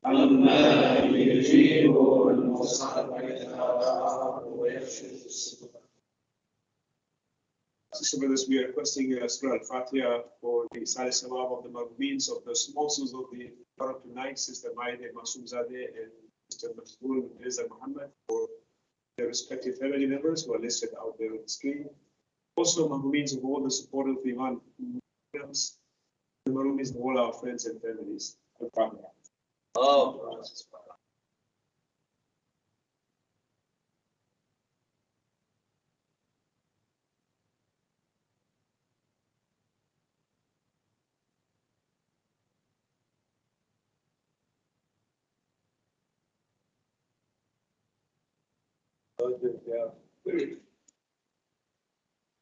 أما يجيب المضطر إذا ويكشف السوء. Sister brothers, we are requesting Surah Al-Fatiha for the Salih Sawab of the Marhumins of the sponsors of the Muharram tonight, Sister Maide Masumzadeh and Mr. Masroor Reza Muhammad, for their respective family members who are listed out there on the screen. Also, Marhumins of all the support of the Iman films, the Marhumins of all our friends and families. Al-Fatiha. Oh.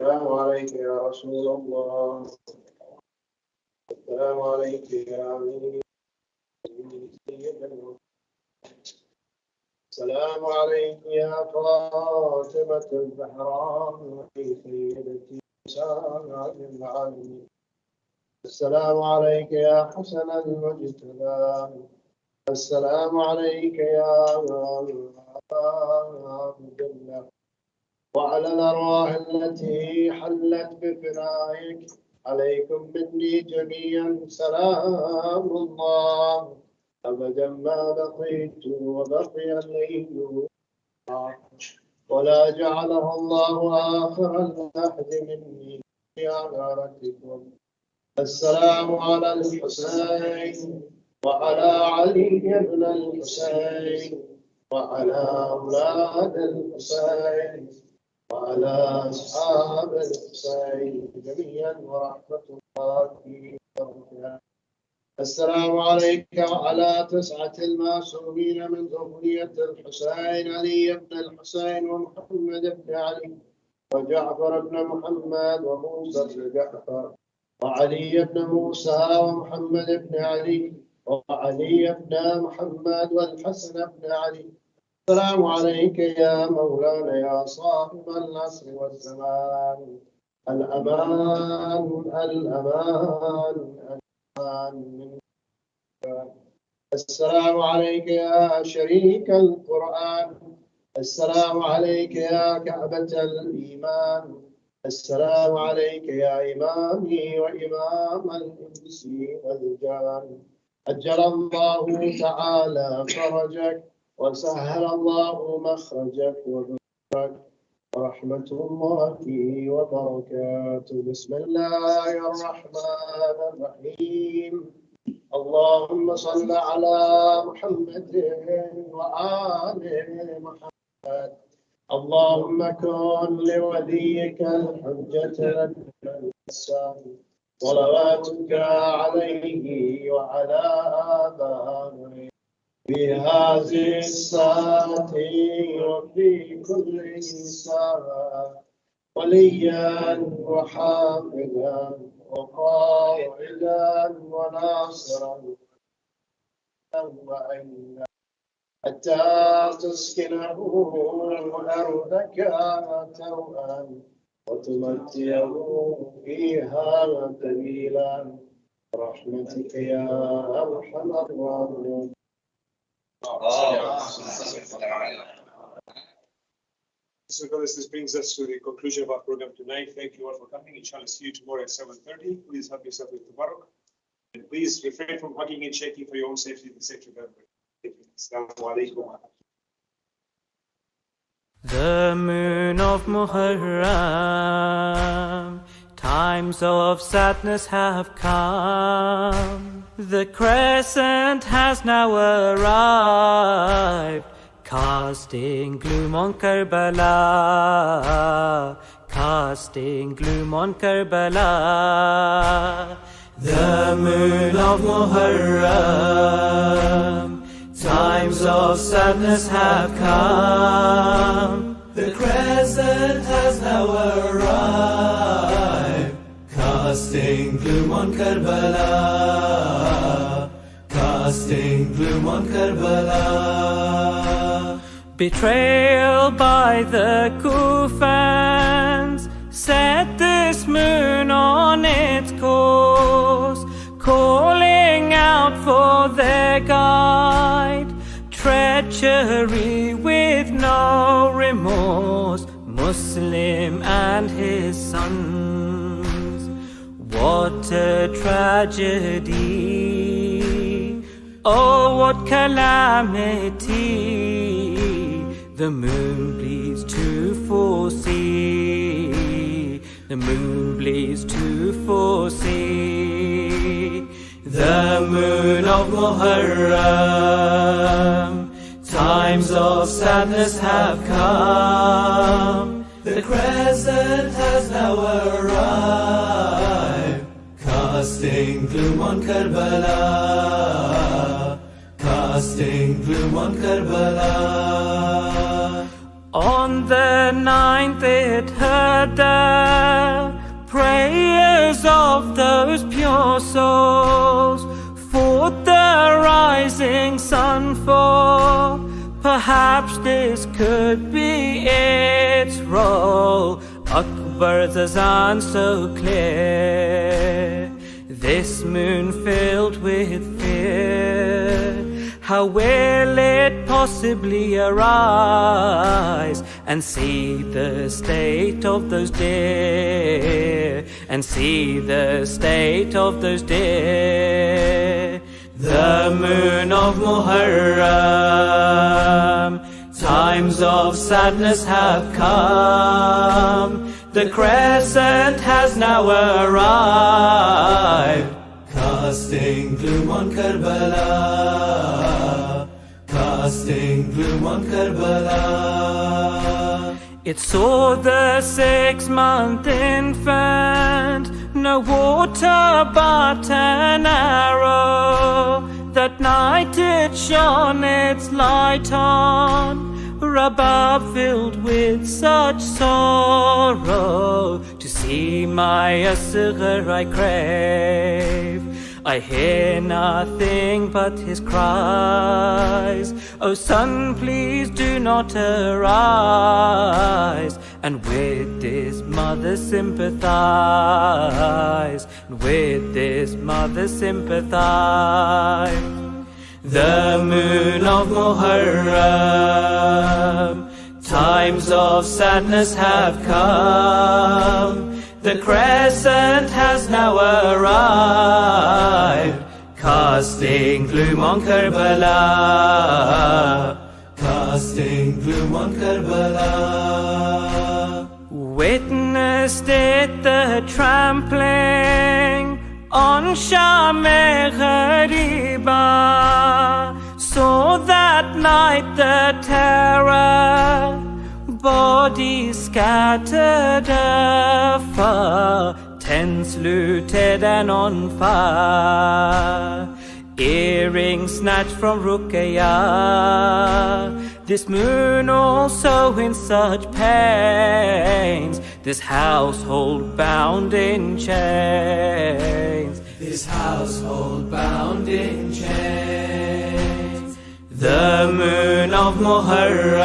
السلام عليك يا رسول الله. السلام عليك يا أمير. السلام عليك يا فاطمة الزهراء سيدتي نساء العالمين. السلام عليك يا حسن المجتبى. السلام عليك يا عبد الله وعلى الأرواح التي حلت بفنائك. عليكم مني جميعا سلام الله أبدا ما بقيت وبقي الليل ولا جعله الله آخر الأحد مني زيارتكم. السلام على الحسين وعلى علي بن الحسين وعلى أولاد الحسين وعلى أصحاب الحسين جميعا ورحمة الله وبركاته. السلام عليك وعلى 9 المعصومين من ذرية الحسين علي بن الحسين ومحمد بن علي وجعفر بن محمد وموسى بن جعفر وعلي بن موسى ومحمد بن علي وعلي بن محمد والحسن بن علي. السلام عليك يا مولانا يا صاحب العصر والزمان. الأمان الأمان الأمان منك السلام عليك يا شريك القرآن. السلام عليك يا كعبة الإيمان. السلام عليك يا إمامي وإمام الإنس والجان. أجل الله تعالى فرجك وسهل الله مخرجك وذكرك ورحمة الله وبركاته. بسم الله الرحمن الرحيم. اللهم صل على محمد وآل محمد. اللهم كن لوليك الحجة الإنسان صلواتك عليه وعلى آبائه في هذه الساعة وفي كل ساعة وليا وحافظا وقائدا وناصرا وعينا حتى تسكنه أرضك توأا وتمتعه فيها طويلا برحمتك يا أرحم الراحمين. So brothers, this brings us to the conclusion of our program tonight. Thank you all for coming. Inshallah, see you tomorrow at 7:30. Please help yourself with tabarak. And please refrain from hugging and shaking for your own safety and the safety of everybody. Assalamu alaikum. The moon of Muharram, times of sadness have come. The crescent has now arrived, casting gloom on Karbala, casting gloom on Karbala. The moon of Muharram, times of sadness have come. The crescent has now arrived, casting gloom on Karbala, casting gloom on Karbala. Betrayal by the Kufans set this moon on its course, calling out for their guide. Treachery with no remorse, Muslim and his sons. What a tragedy, oh what calamity. The moon bleeds to foresee, the moon bleeds to foresee. The moon of Muharram, times of sadness have come. The crescent has now arrived, casting gloom on Karbala, casting gloom on Karbala. On the 9th it heard the prayers of those pure souls, fought the rising sun for. Perhaps this could be its role. Akbar's azan so clear, this moon filled with fear. How will it possibly arise and see the state of those dear, and see the state of those dear? The moon of Muharram, times of sadness have come. The crescent has now arrived, casting gloom on Karbala, casting gloom on Karbala. It saw the 6-month infant, no water but an arrow. That night it shone its light on, Rabab filled with such sorrow. To see my asghar I crave, I hear nothing but his cries. Oh son, please do not arise, and with this mother sympathize, and with this mother sympathize. the moon of Muharram. Times of sadness have come, the crescent has now arrived, casting gloom on Karbala, casting gloom on Karbala. Witnessed it the trampling on Sham-e-Ghariba, saw that night the terror, bodies scattered afar, tents looted and on fire, earrings snatched from Ruqayyah. This moon also in such pains, this household bound in chains, this household bound in chains. The moon of Muharram,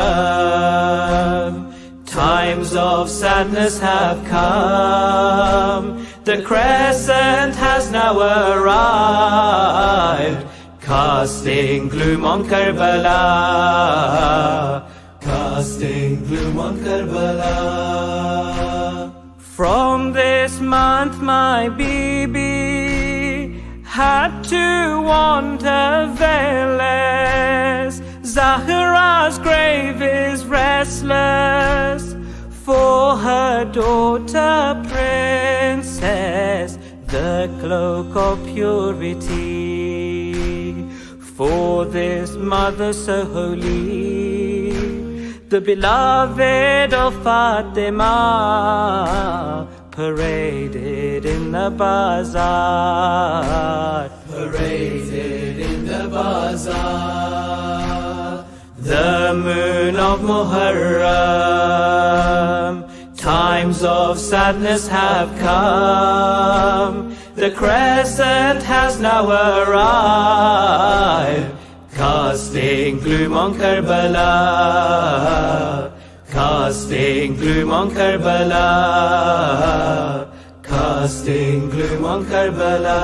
times of sadness have come, the crescent has now arrived, casting gloom on Karbala, casting gloom on Karbala. From this month my Bibi had to wander veilless. Zahra's grave is restless for her daughter princess, the cloak of purity. For this mother so holy, the beloved of Fatima, paraded in the bazaar, paraded in the bazaar. The moon of Muharram, times of sadness have come, the crescent has now arrived, casting gloom on Karbala, casting gloom on Karbala, casting gloom on Karbala.